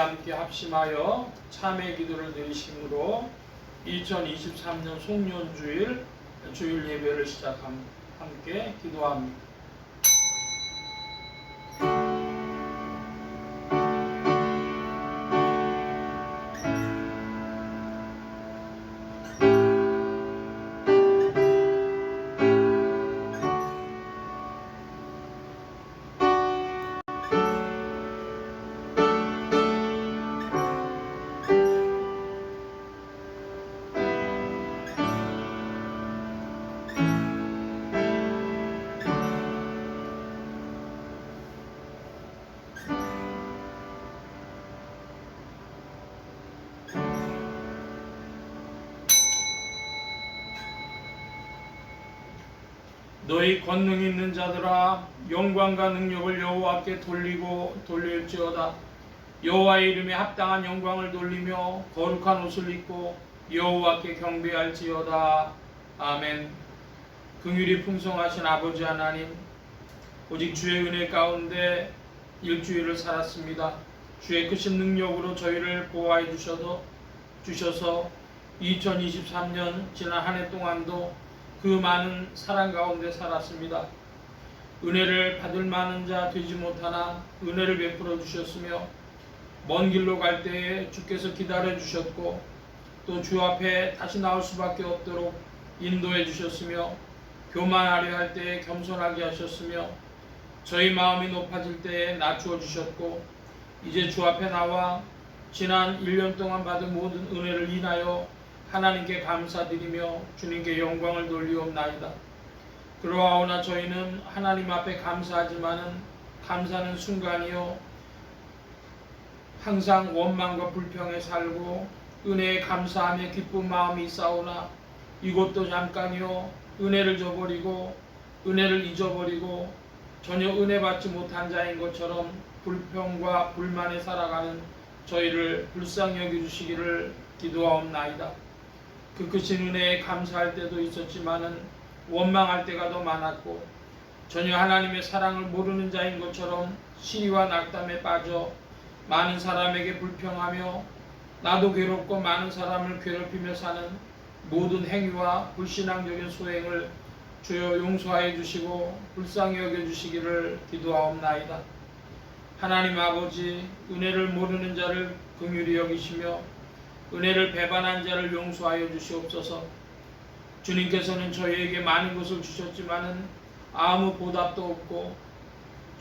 함께 합심하여 참회 기도를 드리심으로 2023년 송년주일 주일 예배를 함께 기도합니다. 너희 권능 있는 자들아, 영광과 능력을 여호와께 돌릴지어다. 여호와의 이름에 합당한 영광을 돌리며 거룩한 옷을 입고 여호와께 경배할지어다. 아멘. 긍휼이 풍성하신 아버지 하나님, 오직 주의 은혜 가운데 일주일을 살았습니다. 주의 크신 능력으로 저희를 보호해 주셔서 2023년 지난 한 해 동안도 그 많은 사랑 가운데 살았습니다. 은혜를 받을 만한 자 되지 못하나 은혜를 베풀어 주셨으며, 먼 길로 갈 때에 주께서 기다려 주셨고, 또 주 앞에 다시 나올 수밖에 없도록 인도해 주셨으며, 교만하려 할 때에 겸손하게 하셨으며, 저희 마음이 높아질 때에 낮추어 주셨고, 이제 주 앞에 나와 지난 1년 동안 받은 모든 은혜를 인하여 하나님께 감사드리며 주님께 영광을 돌리옵나이다. 그러하오나 저희는 하나님 앞에 감사하지만은 감사는 순간이요, 항상 원망과 불평에 살고 은혜에 감사하며 기쁜 마음이 있사오나 이것도 잠깐이요, 은혜를 잊어버리고 전혀 은혜 받지 못한 자인 것처럼 불평과 불만에 살아가는 저희를 불쌍히 여겨주시기를 기도하옵나이다. 그 크신 은혜에 감사할 때도 있었지만은 원망할 때가 더 많았고, 전혀 하나님의 사랑을 모르는 자인 것처럼 시리와 낙담에 빠져 많은 사람에게 불평하며 나도 괴롭고 많은 사람을 괴롭히며 사는 모든 행위와 불신앙적인 소행을 주여 용서하여 주시고 불쌍히 여겨주시기를 기도하옵나이다. 하나님 아버지, 은혜를 모르는 자를 긍휼히 여기시며 은혜를 배반한 자를 용서하여 주시옵소서. 주님께서는 저희에게 많은 것을 주셨지만은 아무 보답도 없고,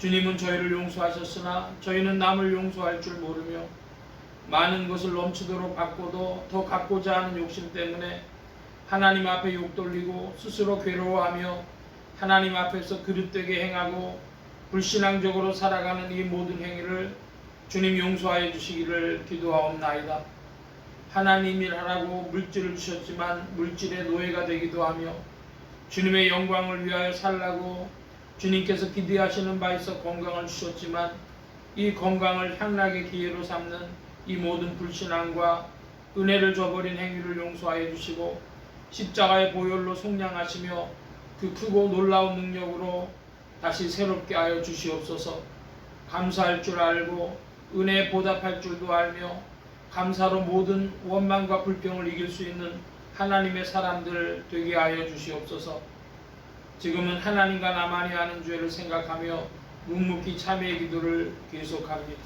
주님은 저희를 용서하셨으나 저희는 남을 용서할 줄 모르며 많은 것을 넘치도록 받고도 더 갖고자 하는 욕심 때문에 하나님 앞에 욕 돌리고 스스로 괴로워하며 하나님 앞에서 그릇되게 행하고 불신앙적으로 살아가는 이 모든 행위를 주님 용서하여 주시기를 기도하옵나이다. 하나님 일하라고 물질을 주셨지만 물질의 노예가 되기도 하며, 주님의 영광을 위하여 살라고 주님께서 기대하시는 바 있어 건강을 주셨지만 이 건강을 향락의 기회로 삼는 이 모든 불신앙과 은혜를 저버린 행위를 용서하여 주시고 십자가의 보혈로 속량하시며 그 크고 놀라운 능력으로 다시 새롭게 하여 주시옵소서. 감사할 줄 알고 은혜에 보답할 줄도 알며 감사로 모든 원망과 불평을 이길 수 있는 하나님의 사람들 되게 하여 주시옵소서. 지금은 하나님과 나만이 하는 죄를 생각하며 묵묵히 참회의 기도를 계속합니다.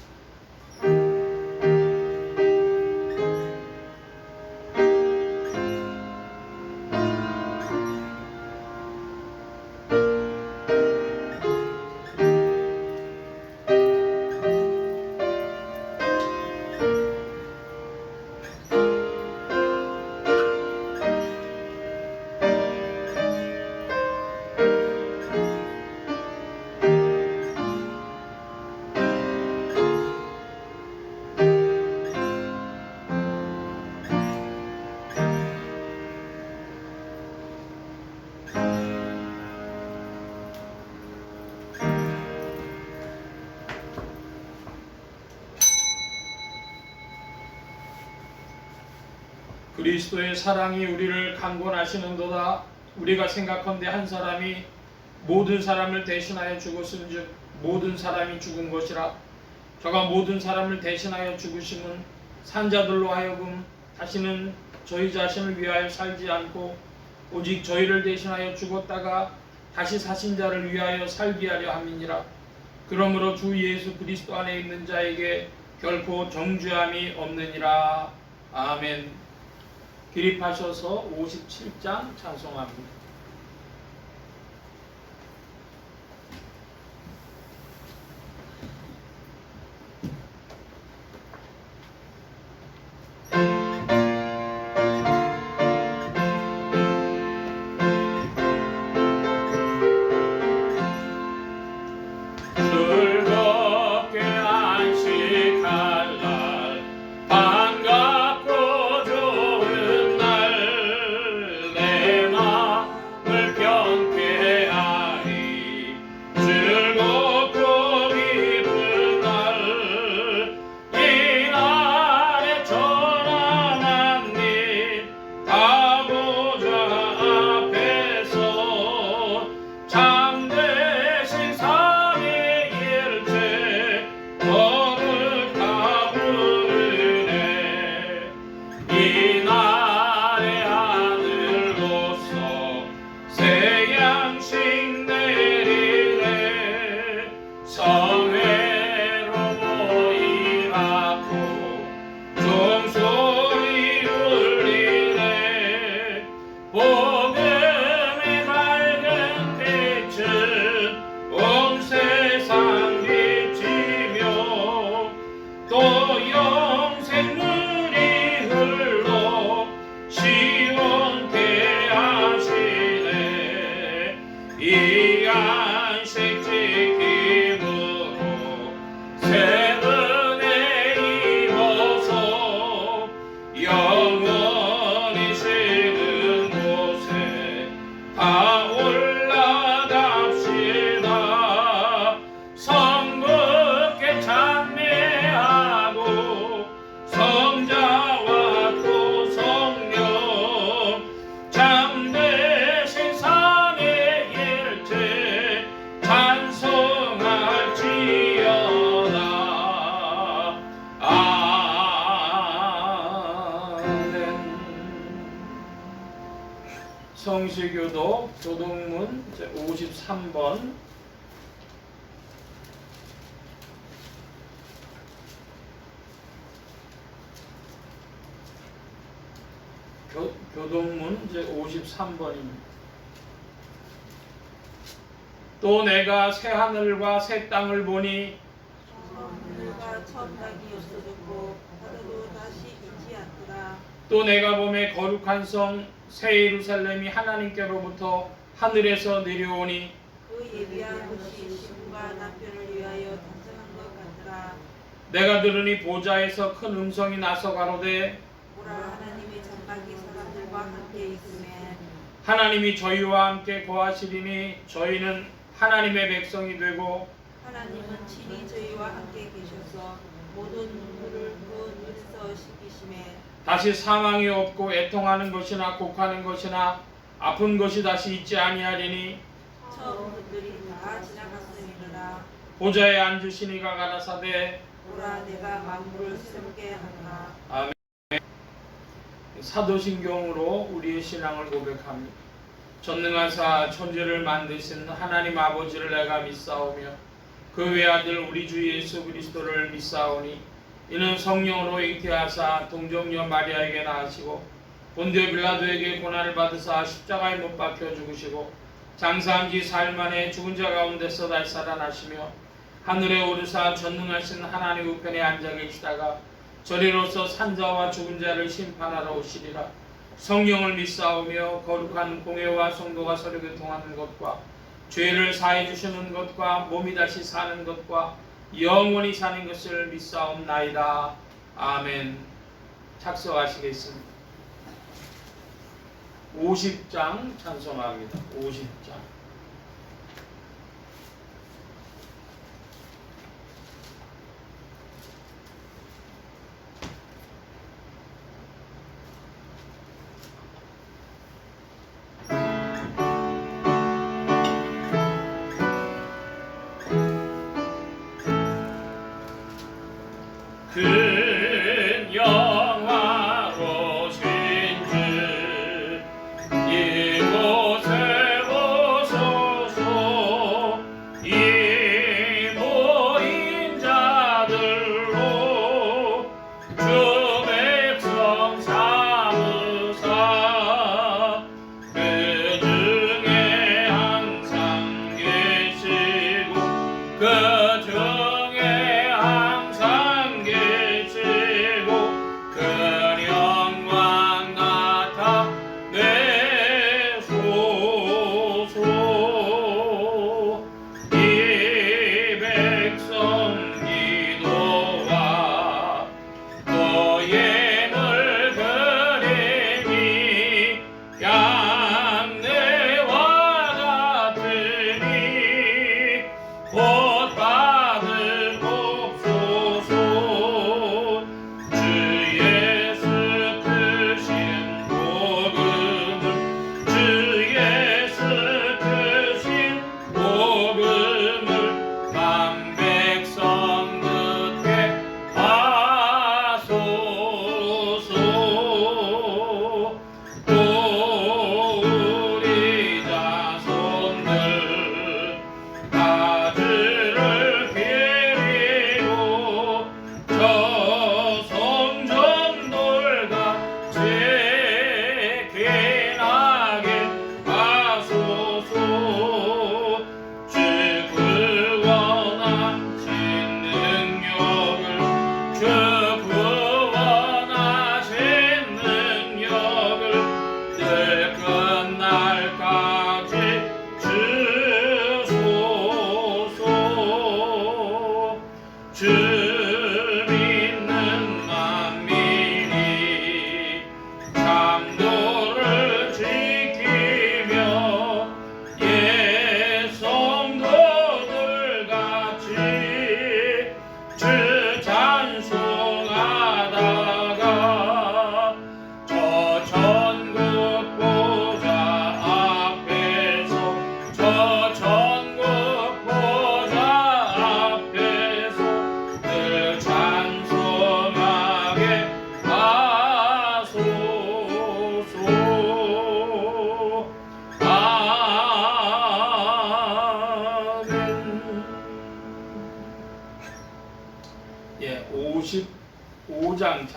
그리스도의 사랑이 우리를 강권하시는도다. 우리가 생각컨대 한 사람이 모든 사람을 대신하여 죽었은즉 모든 사람이 죽은 것이라. 저가 모든 사람을 대신하여 죽으심은 산자들로 하여금 다시는 저희 자신을 위하여 살지 않고 오직 저희를 대신하여 죽었다가 다시 사신 자를 위하여 살게 하려 함이니라. 그러므로 주 예수 그리스도 안에 있는 자에게 결코 정죄함이 없느니라. 아멘. 기립하셔서 57장 찬송합니다. 성시교도 교동문 53번 교동문 53번입니다. 또 내가 새 하늘과 새 땅을 보니 하늘과 첫 땅이 없어졌고 바다도 다시 있지 않더라. 또 내가 보매 거룩한 성 새 예루살렘이 하나님께로부터 하늘에서 내려오니 그 예비한 것이 신부가 남편을 위하여 탄생한 것 같더라. 내가 들으니 보좌에서 큰 음성이 나서 가로되 보라, 하나님의 장막이 사람들과 함께 있으매 하나님이 저희와 함께 거하시리니 저희는 하나님의 백성이 되고 하나님은 친히 저희와 함께 계셔서 모든 눈물을 그 눈에서 씻기심에 다시 사망이 없고 애통하는 것이나 곡하는 것이나 아픈 것이 다시 있지 아니하리니 처음 것들이 다 지나갔음이니라. 보좌에 앉으신 이가 가라사대 보라, 내가 만물을 새롭게 하노라. 아멘. 사도신경으로 우리의 신앙을 고백합니다. 전능하사 천지를 만드신 하나님 아버지를 내가 믿사오며 그 외아들 우리 주 예수 그리스도를 믿사오니 이는 성령으로 잉태하사 동정녀 마리아에게 낳으시고 본디오 빌라도에게 고난을 받으사 십자가에 못 박혀 죽으시고 장사한 지 사흘 만에 죽은 자 가운데서 다시 살아나시며 하늘에 오르사 전능하신 하나님 우편에 앉아 계시다가 저리로서 산자와 죽은 자를 심판하러 오시리라. 성령을 믿사오며 거룩한 공회와 성도가 서로 교통하는 것과 죄를 사해 주시는 것과 몸이 다시 사는 것과 영원히 사는 것을 믿사옵나이다. 아멘. 착석하시겠습니다. 50장 찬송합니다. 50장.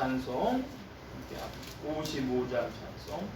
찬송 함께 합니다. 55장 찬송.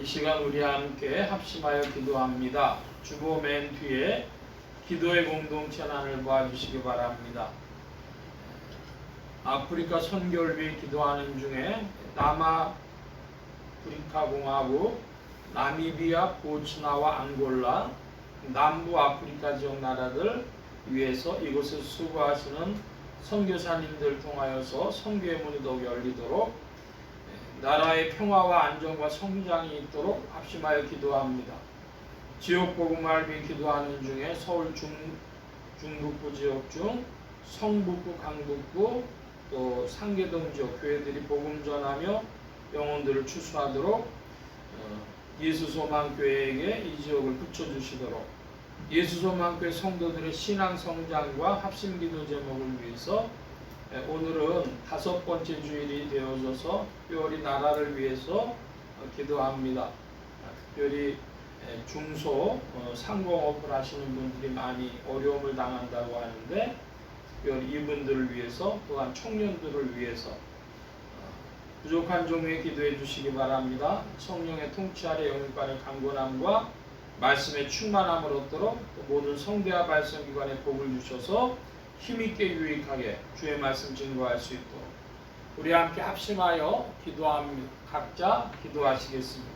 이 시간 우리 함께 합심하여 기도합니다. 주보 맨 뒤에 기도의 공동체 하나를 보아주시기 바랍니다. 아프리카 선교를 위해 기도하는 중에 남아프리카 공화국, 나미비아, 보츠나와 앙골라, 남부 아프리카 지역 나라들 위해서 이곳에 수고하시는 선교사님들 통하여서 선교의 문이 더욱 열리도록 나라의 평화와 안정과 성장이 있도록 합심하여 기도합니다. 지역 복음을 위해 기도하는 중에 서울 중북부 지역 중 성북구, 강북구, 또 상계동 지역 교회들이 복음 전하며 영혼들을 추수하도록 예수소망교회에게 이 지역을 붙여주시도록 예수소망교회 성도들의 신앙 성장과 합심기도 제목을 위해서 오늘은 5번째 주일이 되어져서 특별히 나라를 위해서 기도합니다. 특별히 중소 상공업을 하시는 분들이 많이 어려움을 당한다고 하는데 특별히 이분들을 위해서 또한 청년들을 위해서 부족한 종류에 기도해 주시기 바랍니다. 성령의 통치 아래 영육간의 강건함과 말씀의 충만함을 얻도록 모든 성대와 발성기관에 복을 주셔서 힘있게 유익하게 주의 말씀 증거할 수 있도록 우리 함께 합심하여 기도합니다. 각자 기도하시겠습니다.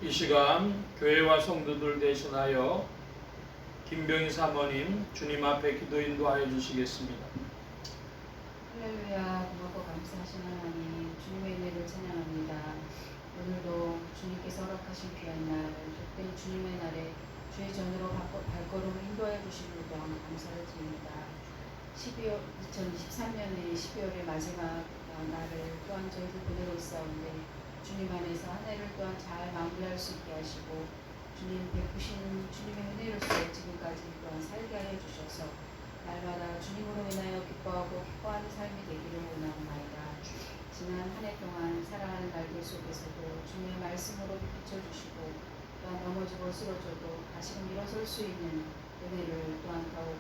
이 시간 교회와 성도들 대신하여 김병희 사모님 주님 앞에 기도 인도하여 주시겠습니다. 할렐루야. 고맙고 감사하신 하나님, 주님의 은혜를 찬양합니다. 오늘도 주님께서 허락하신 귀한 날, 복된 주님의 날에 주의 전으로 발걸음을 인도하여 주시는 또한 감사를 드립니다. 2023년의 12월의 마지막 날을 또한 저희들 보내고 있사온데 주님 안에서 한 해를 또한 잘 마무리할 수 있게 하시고 주님 베푸신 주님의 은혜로서 지금까지 또한 살게 하여 주셔서 날마다 주님으로 인하여 기뻐하고 기뻐하는 삶이 되기를 원하옵나이다. 지난 한 해 동안 살아가는 날들 속에서도 주님의 말씀으로 비춰주시고 또한 넘어지고 쓰러져도 다시금 일어설 수 있는 은혜를 또한 더욱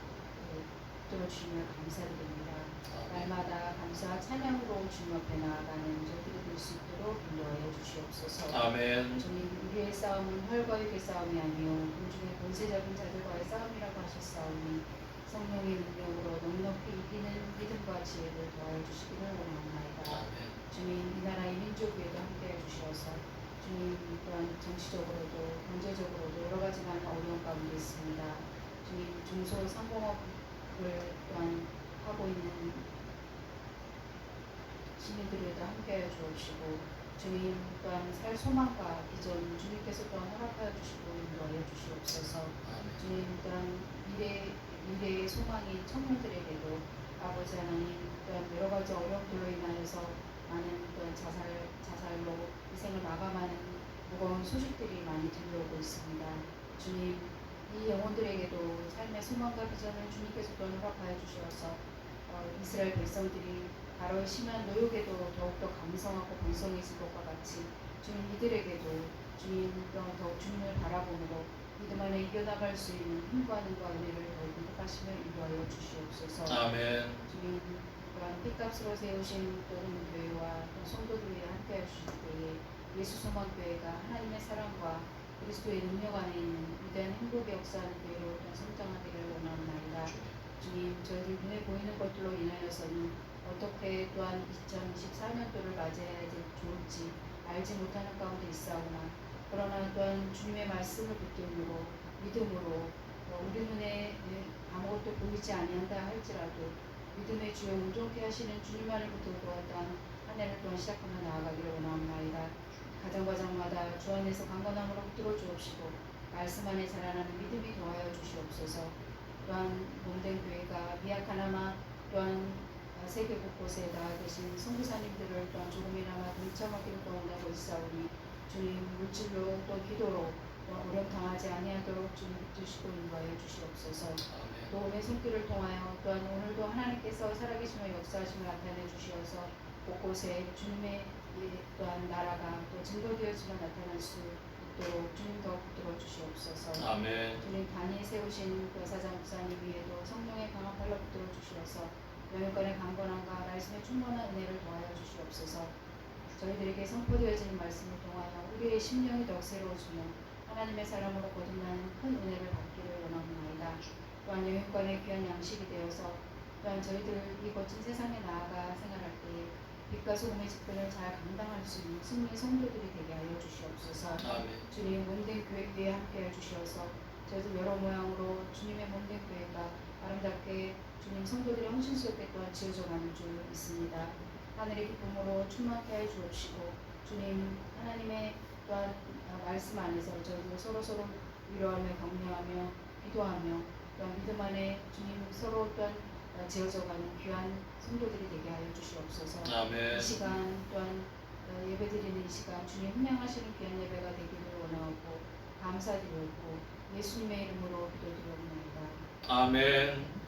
들어주시며 감사드립니다. 날마다 감사와 찬양으로 주님 앞에 나아가는 저희들이 될 수 있도록 인도하여 주시옵소서. 아멘. 주님, 우리의 싸움은 혈과 육의 싸움이 아니요 공중의 권세적인 자들과의 싸움이라고 하셨사오니 성령의 능력으로 넉넉히 이기는 믿음과 지혜를 더하여 주시기를 원하옵나이다. 주님, 이 나라의 민족 위에도 함께해 주셔서 주님 또한 정치적으로도 경제적으로도 여러 가지 많은 어려움 가운데 있습니다. 주님, 중소상공업을 또한 하고 있는 시민들에도 함께하여 주옵시고 주님 또한 살 소망과 비전 주님께서 또한 허락하여 주시고 인도하여 주시옵소서. 주님 또한 미래의 소망인 청년들에게도 아버지 하나님 또한 여러 가지 어려움들로 인하여서 많은 또한 자살로 인생을 마감하는 무거운 소식들이 많이 들려오고 있습니다. 주님, 이 영혼들에게도 삶의 소망과 비전을 주님께서 또한 허락하여 주셔서 이스라엘 백성들이 바로의 심한 노역에도 더욱더 감성하고 번성했을 것과 같이 주님 이들에게도 주님 또한 더욱 주님을 바라보므로 믿음 안에 이겨나갈 수 있는 힘과 능과 은혜를 더욱 인도하시며 인도하여 주시옵소서. 아멘. 주님 또한 핏값으로 세우신 또는 교회와 또 성도들 위해 함께해 주실 때에 예수소망교회가 하나님의 사랑과 그리스도의 능력 안에 있는 위대한 행복의 역사하는 교회로 또한 성장하기를 원하옵나이다. 주님, 저희들 눈에 보이는 것들로 인하여서는 어떻게 또한 2024년도를 맞이해야 좋을지 알지 못하는 가운데 있사오나 그러나 또한 주님의 말씀을 붙들므로 믿음으로 우리 눈에 아무것도 보이지 아니한다 할지라도 믿음의 주에 온전케 하시는 주님만을 붙들고 또한 한 해를 또한 시작하며 나아가기를 원하옵나이다. 가정마다 주 안에서 강건함으로 붙들어 주옵시고 말씀 안에 자라나는 믿음이 더하여 주시옵소서. 또한 몸된 교회가 미약하나마 또한 세계 곳곳에 나와 계신 선교사님들을 또한 조금이나마 동참하기를 원하고 있사오니 주님 물질로 또 기도로 어려움 당하지 아니하도록 주님 붙드시고 인도하여 주시옵소서. 도움의 손길을 통하여 또한 오늘도 하나님께서 살아계시며 역사하심을 나타내 주시어서 곳곳에 주님의 또한 나라가 또 증거되어지며 나타날 수 있도록 주님 더 붙들어 주시옵소서. 아멘. 주님 단위에 세우신 여사장 목사님 위에도 성령의 강한 발로 붙들어 주시어서 영육간의 강건함과 말씀의 충만한 은혜를 더하여 주시옵소서. 저희들에게 선포되어지는 말씀을 통하여 우리의 심령이 더욱 새로워지며 하나님의 사랑으로 거듭나는 큰 은혜를 받기를 원하옵나이다. 또한 영육간의 귀한 양식이 되어서 또한 저희들 이 거친 세상에 나아가 생활할 때에 빛과 소금의 직분을 잘 감당할 수 있는 승리의 성도들이 되게 하여 주시옵소서. 아멘. 주님 몸된 교회 위에 함께해 주시어서 저희들 여러 모양으로 주님의 몸된 교회가 아름답게 주님 성도들의 헌신스럽게 또한 지어져 가는 줄 믿습니다. 하늘의 기쁨으로 충만케 하여 주옵시고 주님 하나님의 또한 말씀 안에서 저희들 서로 위로하며 격려하며 기도하며 또한 믿음 안에 주님 서로 또한 지어져가는 귀한 성도들이 되게 하여 주시옵소서. 아멘. 이 시간 또한 예배드리는 이 시간 주님 훈양하시는 귀한 예배가 되기를 원하고 감사드리옵고 예수님의 이름으로 기도드리옵나이다. 아멘.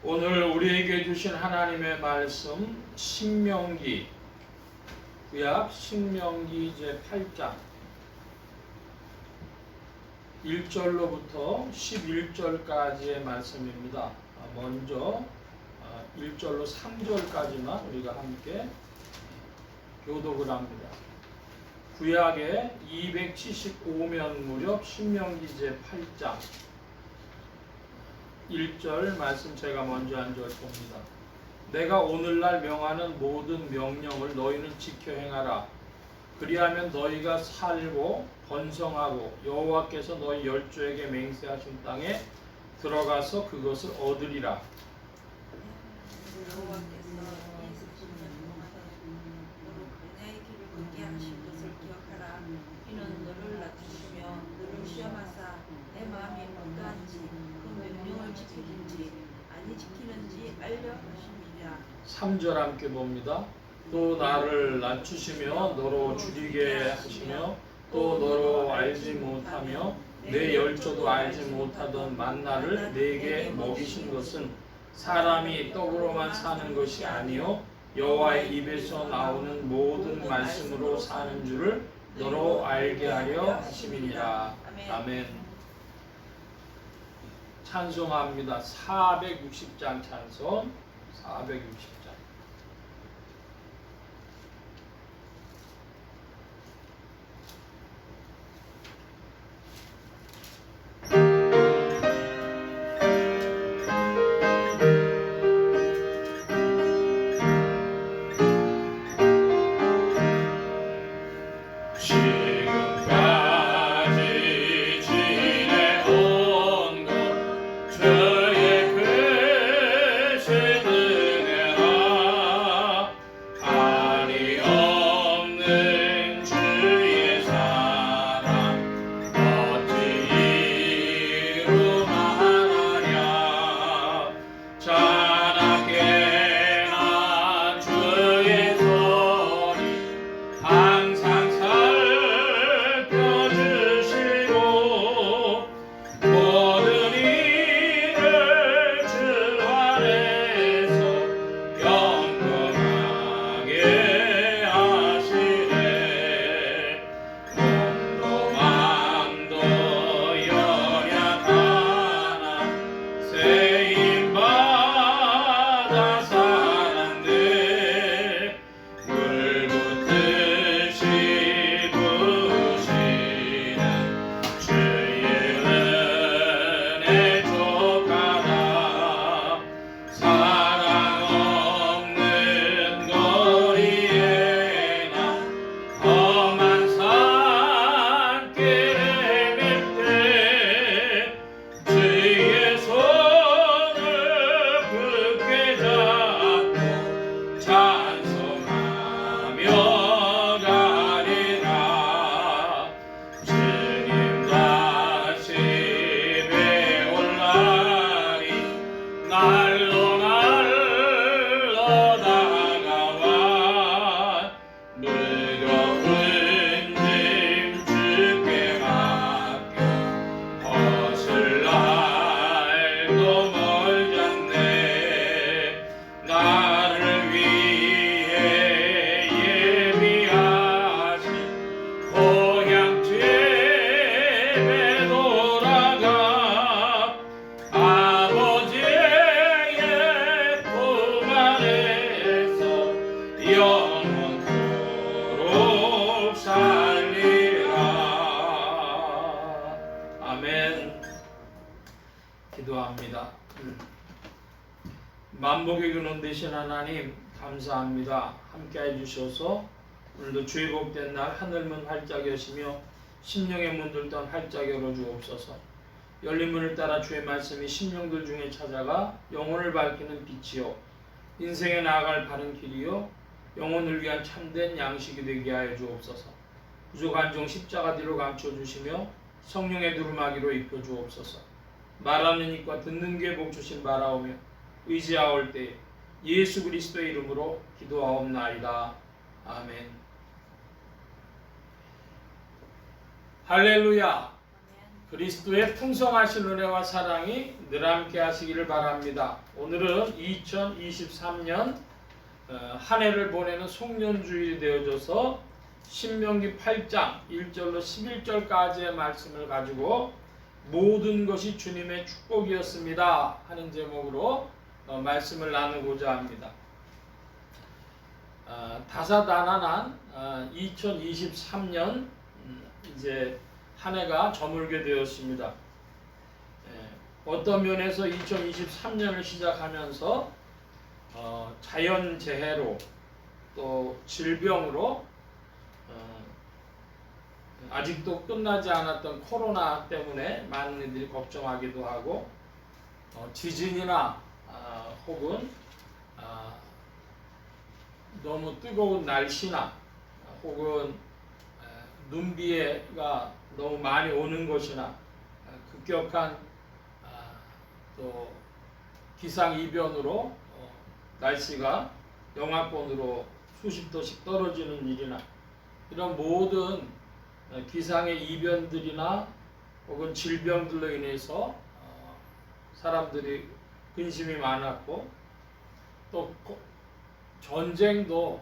오늘 우리에게 주신 하나님의 말씀 신명기 구약 신명기 제8장 1절로부터 11절까지의 말씀입니다. 먼저 1절로 3절까지만 우리가 함께 교독을 합니다. 구약의 275면 무렵 신명기 제8장 1절 말씀 제가 먼저 한 절 봅니다. 내가 오늘날 명하는 모든 명령을 너희는 지켜 행하라. 그리하면 너희가 살고 번성하고 여호와께서 너희 열조에게 맹세하신 땅에 들어가서 그것을 얻으리라. 여호와께서 이 40년 동안 너로 그냐의 길을 걷게 하신 것을 기억하라. 이는 너를 낮추시며 너를 시험하사 내 마음이 어떠한지 그 명령을 지키는지 아니 지키는지 알려 하심이라. 3절 함께 봅니다. 또 나를 낮추시며 너로 줄이게 하시며 또 너로 알지 못하며 내 열조도 알지 못하던 만나를 내게 먹이신 것은 사람이 떡으로만 사는 것이 아니요 여호와의 입에서 나오는 모든 말씀으로 사는 줄을 너로 알게 하려 하심이니라. 아멘. 찬송합니다. 460장 찬송 460장. 지금까지 지내온 것 주의 크신 은혜와 한이 없는 주의 사랑 어찌 이루마하랴. 자나깨나 주의 소리 항상 살펴주시고 모든 일을 주 안에서 영원하게 하시네. 몸도 마음도 연약하나 세임받아 사는데 물붓듯이 부으시는 주의 은혜 족하다. 사랑 없는 거리에나 험한 산길을 헤맬 때 주의 손을 굳게 잡고 찬송하며 가리라. 주님 다시 배울 날이 날로 날로 다가와 무거운 짐 주께 맡겨 벗을 날도 멀잖네. 나를 위해 예비하신 고향 집에 돌아가 아버지의 품 안에서 영원토록 살리라. 아멘. 기도합니다. 만복의 근원 되신 하나님 감사합니다. 함께해 주셔서 오늘도 주의 복된 날 하늘문 활짝 여시며 심령의 문들 또한 활짝 열어 주옵소서. 열린 문을 따라 주의 말씀이 심령들 중에 찾아가 영혼을 밝히는 빛이요 인생에 나아갈 바른 길이요 영혼을 위한 참된 양식이 되게 하여 주옵소서. 부족한 종 십자가 뒤로 감춰주시며 성령의 두루마기로 입혀주옵소서. 말하는 입과 듣는 귀에 복 주신 바라오며 의지하올 때 예수 그리스도의 이름으로 기도하옵나이다. 아멘. 할렐루야. 그리스도의 풍성하신 은혜와 사랑이 늘 함께 하시기를 바랍니다. 오늘은 2023년 한 해를 보내는 송년주일이 되어져서 신명기 8장 1절로 11절까지의 말씀을 가지고 모든 것이 주님의 축복이었습니다 하는 제목으로 말씀을 나누고자 합니다. 다사다난한 2023년 이제 한 해가 저물게 되었습니다. 어떤 면에서 2023년을 시작하면서 자연재해로 또 질병으로 아직도 끝나지 않았던 코로나 때문에 많은 이들이 걱정하기도 하고 지진이나 혹은 너무 뜨거운 날씨나 혹은 눈비가 너무 많이 오는 것이나 급격한 또 기상이변으로 날씨가 영하권으로 수십 도씩 떨어지는 일이나 이런 모든 기상의 이변들이나 혹은 질병들로 인해서 사람들이 근심이 많았고 또 전쟁도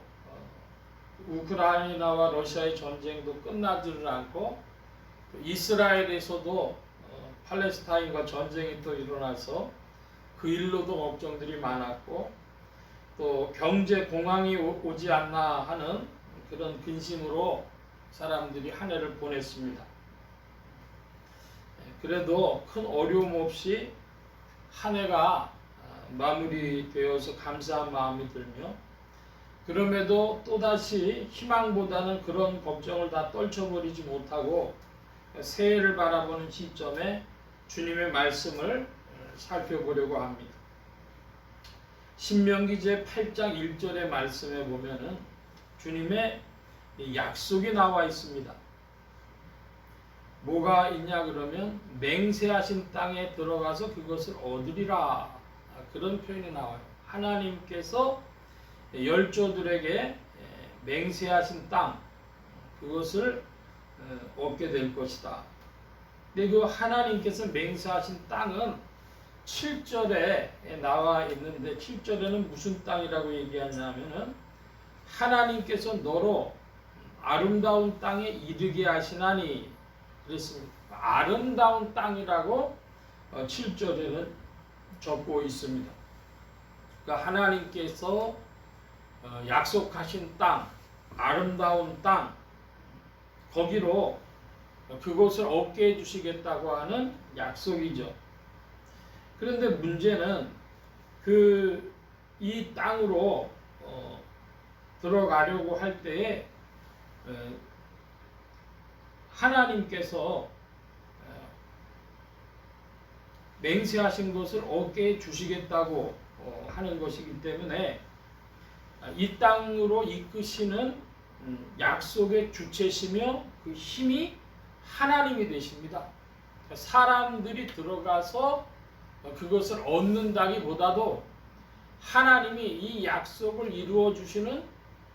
우크라이나와 러시아의 전쟁도 끝나지를 않고 이스라엘에서도 팔레스타인과 전쟁이 또 일어나서 그 일로도 걱정들이 많았고 또 경제 공황이 오지 않나 하는 그런 근심으로 사람들이 한 해를 보냈습니다. 그래도 큰 어려움 없이 한 해가 마무리되어서 감사한 마음이 들며 그럼에도 또다시 희망보다는 그런 걱정을 다 떨쳐버리지 못하고 새해를 바라보는 시점에 주님의 말씀을 살펴보려고 합니다. 신명기 제 8장 1절의 말씀에 보면은 주님의 약속이 나와 있습니다. 뭐가 있냐 그러면 맹세하신 땅에 들어가서 그것을 얻으리라 그런 표현이 나와요. 하나님께서 열조들에게 맹세하신 땅 그것을 얻게 될 것이다. 근데 그 하나님께서 맹세하신 땅은 7절에 나와 있는데 7절에는 무슨 땅이라고 얘기하냐면은 하나님께서 너로 아름다운 땅에 이르게 하시나니 그랬습니다. 아름다운 땅이라고 7절에는 적고 있습니다. 그러니까 하나님께서 약속하신 땅, 아름다운 땅 거기로 그곳을 얻게 해주시겠다고 하는 약속이죠. 그런데 문제는 이 땅으로 들어가려고 할 때에 하나님께서 맹세하신 것을 얻게 해주시겠다고 하는 것이기 때문에 이 땅으로 이끄시는 약속의 주체시며 그 힘이 하나님이 되십니다. 사람들이 들어가서 그것을 얻는다기보다도 하나님이 이 약속을 이루어 주시는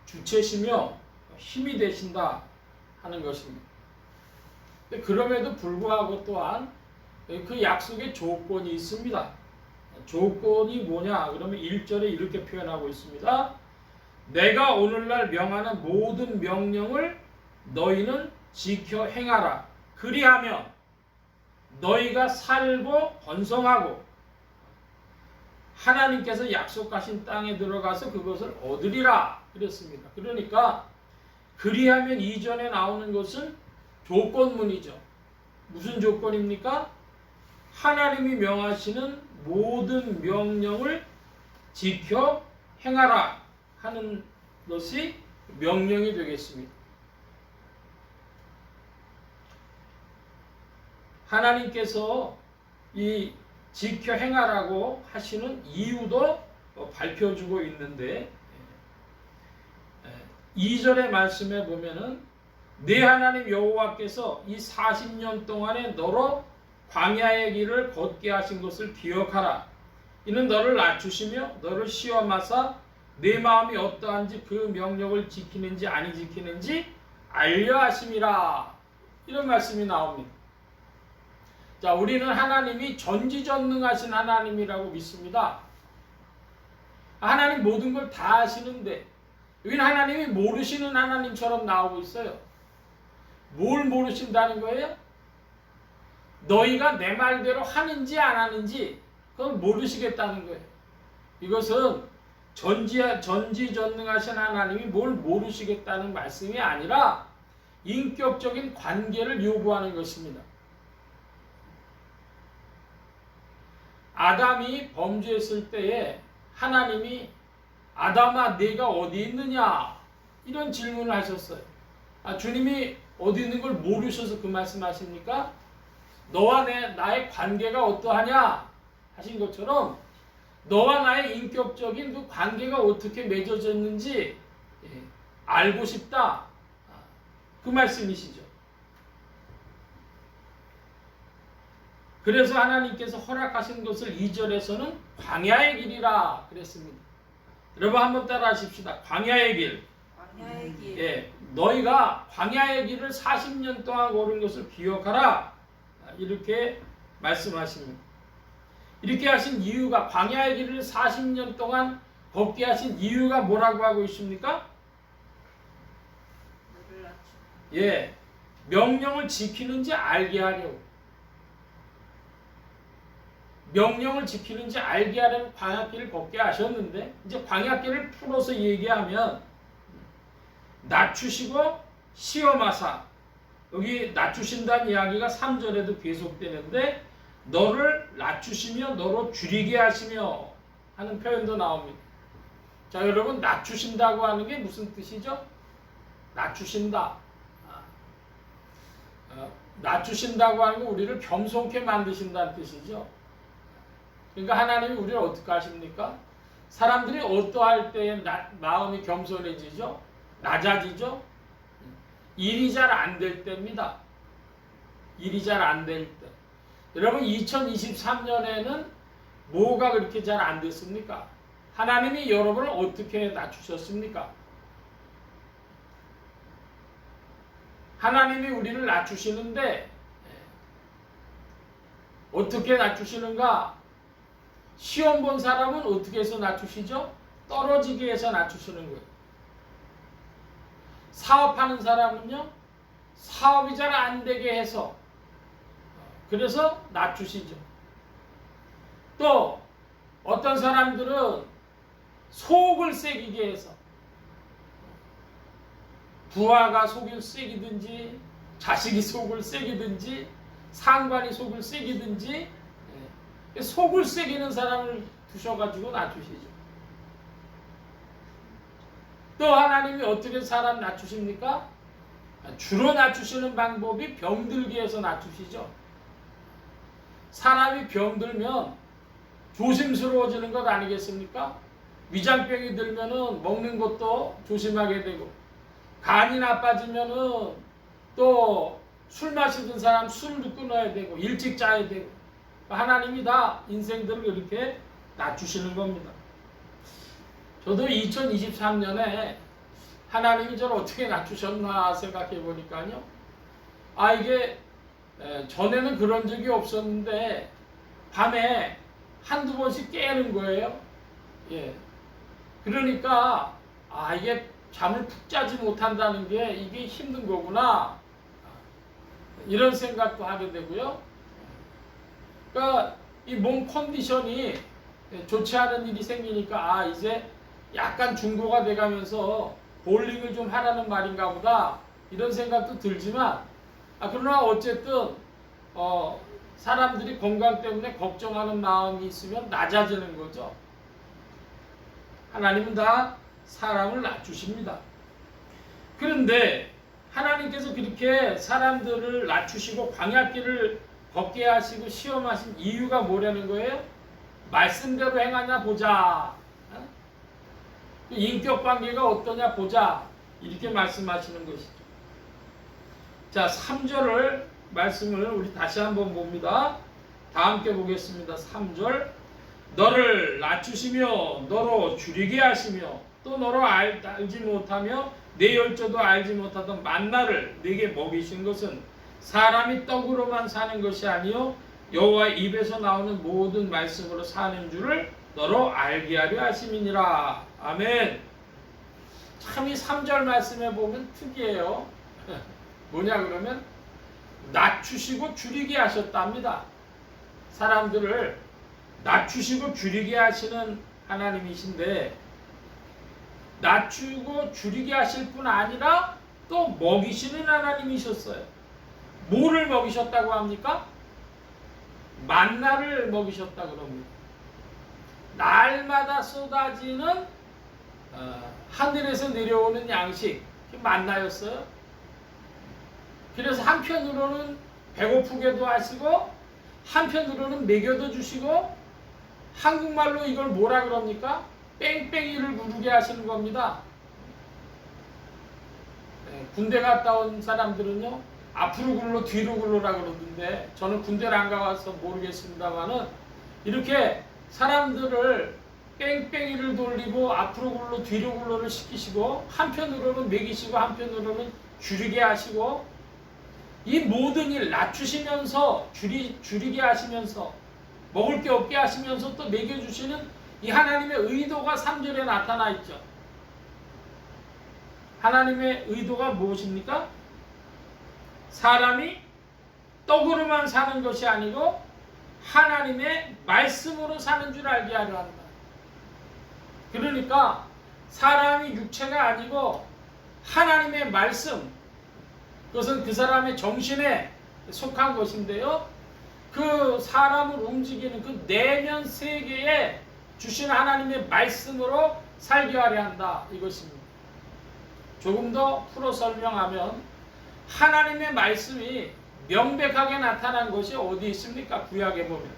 주체시며 힘이 되신다 하는 것입니다. 그럼에도 불구하고 또한 그 약속의 조건이 있습니다. 조건이 뭐냐 그러면 1절에 이렇게 표현하고 있습니다. 내가 오늘날 명하는 모든 명령을 너희는 지켜 행하라. 그리하면 너희가 살고 번성하고 하나님께서 약속하신 땅에 들어가서 그것을 얻으리라 그랬습니다. 그러니까 그리하면 이전에 나오는 것은 조건문이죠. 무슨 조건입니까? 하나님이 명하시는 모든 명령을 지켜 행하라 하는 것이 명령이 되겠습니다. 하나님께서 이 지켜 행하라고 하시는 이유도 밝혀주고 있는데 2절의 말씀에 보면은 내 하나님 여호와께서 이 40년 동안에 너로 광야의 길을 걷게 하신 것을 기억하라. 이는 너를 낮추시며 너를 시험하사 내 마음이 어떠한지 그 명령을 지키는지 아니 지키는지 알려 하심이라. 이런 말씀이 나옵니다. 자, 우리는 하나님이 전지전능하신 하나님이라고 믿습니다. 하나님 모든 걸 다 아시는데 여기는 하나님이 모르시는 하나님처럼 나오고 있어요. 뭘 모르신다는 거예요? 너희가 내 말대로 하는지 안 하는지 그걸 모르시겠다는 거예요. 이것은 전지전능하신 하나님이 뭘 모르시겠다는 말씀이 아니라 인격적인 관계를 요구하는 것입니다. 아담이 범죄했을 때에 하나님이 아담아 네가 어디 있느냐 이런 질문을 하셨어요. 주님이 어디 있는 걸 모르셔서 그 말씀하십니까? 너와 나의 관계가 어떠하냐 하신 것처럼 너와 나의 인격적인 그 관계가 어떻게 맺어졌는지 알고 싶다. 그 말씀이시죠. 그래서 하나님께서 허락하신 것을 2절에서는 광야의 길이라 그랬습니다. 여러분 한번 따라 하십시다. 광야의 길. 광야의 길. 예, 너희가 광야의 길을 40년 동안 걸은 것을 기억하라. 이렇게 말씀하십니다. 이렇게 하신 이유가 광야의 길을 40년 동안 걷게 하신 이유가 뭐라고 하고 있습니까? 너를 낮추. 예, 명령을 지키는지 알게 하려고. 명령을 지키는지 알게 하려면 광야길을 걷게 하셨는데 이제 광야길을 풀어서 얘기하면 낮추시고 시험하사 여기 낮추신다는 이야기가 3절에도 계속되는데 너를 낮추시며 너로 줄이게 하시며 하는 표현도 나옵니다. 자, 여러분 낮추신다고 하는 게 무슨 뜻이죠? 낮추신다. 낮추신다고 하는 건 우리를 겸손케 만드신다는 뜻이죠. 그러니까 하나님이 우리를 어떻게 하십니까? 사람들이 어떠할 때에 마음이 겸손해지죠? 낮아지죠? 일이 잘 안 될 때입니다. 일이 잘 안 될 때. 여러분 2023년에는 뭐가 그렇게 잘 안 됐습니까? 하나님이 여러분을 어떻게 낮추셨습니까? 하나님이 우리를 낮추시는데 어떻게 낮추시는가? 시험 본 사람은 어떻게 해서 낮추시죠? 떨어지게 해서 낮추시는 거예요. 사업하는 사람은요, 사업이 잘 안 되게 해서 그래서 낮추시죠. 또 어떤 사람들은 속을 새기게 해서 부하가 속을 새기든지 자식이 속을 새기든지 상관이 속을 새기든지 속을 새기는 사람을 두셔가지고 낮추시죠. 또 하나님이 어떻게 사람 낮추십니까? 주로 낮추시는 방법이 병들게 해서 낮추시죠. 사람이 병들면 조심스러워지는 것 아니겠습니까? 위장병이 들면은 먹는 것도 조심하게 되고, 간이 나빠지면은 또 술 마시던 사람 술도 끊어야 되고, 일찍 자야 되고, 하나님이 다 인생들을 이렇게 낮추시는 겁니다. 저도 2023년에 하나님이 저를 어떻게 낮추셨나 생각해 보니까요. 이게 전에는 그런 적이 없었는데 밤에 한두 번씩 깨는 거예요. 예. 그러니까 이게 잠을 푹 자지 못한다는 게 이게 힘든 거구나. 이런 생각도 하게 되고요. 그러니까 이 몸 컨디션이 좋지 않은 일이 생기니까 이제 약간 중고가 돼가면서 볼링을 좀 하라는 말인가 보다 이런 생각도 들지만 그러나 어쨌든 사람들이 건강 때문에 걱정하는 마음이 있으면 낮아지는 거죠. 하나님은 다 사람을 낮추십니다. 그런데 하나님께서 그렇게 사람들을 낮추시고 광야길을 걷게 하시고 시험하신 이유가 뭐라는 거예요? 말씀대로 행하냐 보자. 인격관계가 어떠냐 보자. 이렇게 말씀하시는 것이죠. 자, 3절 말씀을 우리 다시 한번 봅니다. 다 함께 보겠습니다. 3절. 너를 낮추시며 너로 줄이게 하시며 또 너로 알지 못하며 내 열조도 알지 못하던 만나를 네게 먹이신 것은 사람이 떡으로만 사는 것이 아니요 여호와의 입에서 나오는 모든 말씀으로 사는 줄을 너로 알게 하려 하심이니라. 아멘. 참 이 3절 말씀에 보면 특이해요. 뭐냐 그러면 낮추시고 줄이게 하셨답니다. 사람들을 낮추시고 줄이게 하시는 하나님이신데, 낮추고 줄이게 하실 뿐 아니라 또 먹이시는 하나님이셨어요. 뭐를 먹이셨다고 합니까? 만나를 먹이셨다 그럽니다. 날마다 쏟아지는 하늘에서 내려오는 양식, 만나였어요. 그래서 한편으로는 배고프게도 하시고 한편으로는 먹여도 주시고, 한국말로 이걸 뭐라 그럽니까? 뺑뺑이를 구르게 하시는 겁니다. 군대 갔다 온 사람들은요, 앞으로 굴러 뒤로 굴러라 그러던데, 저는 군대를 안 가봐서 모르겠습니다만은 이렇게 사람들을 뺑뺑이를 돌리고 앞으로 굴러 뒤로 굴러를 시키시고, 한편으로는 먹이시고 한편으로는 줄이게 하시고, 이 모든 일 낮추시면서 줄이게 하시면서 먹을 게 없게 하시면서 또 먹여주시는 이 하나님의 의도가 3절에 나타나 있죠. 하나님의 의도가 무엇입니까? 사람이 떡으로만 사는 것이 아니고 하나님의 말씀으로 사는 줄 알게 하려 한다. 그러니까 사람이 육체가 아니고 하나님의 말씀, 그것은 그 사람의 정신에 속한 것인데요, 그 사람을 움직이는 그 내면 세계에 주신 하나님의 말씀으로 살게 하려 한다, 이것입니다. 조금 더 풀어 설명하면 하나님의 말씀이 명백하게 나타난 것이 어디 있습니까? 구약에 보면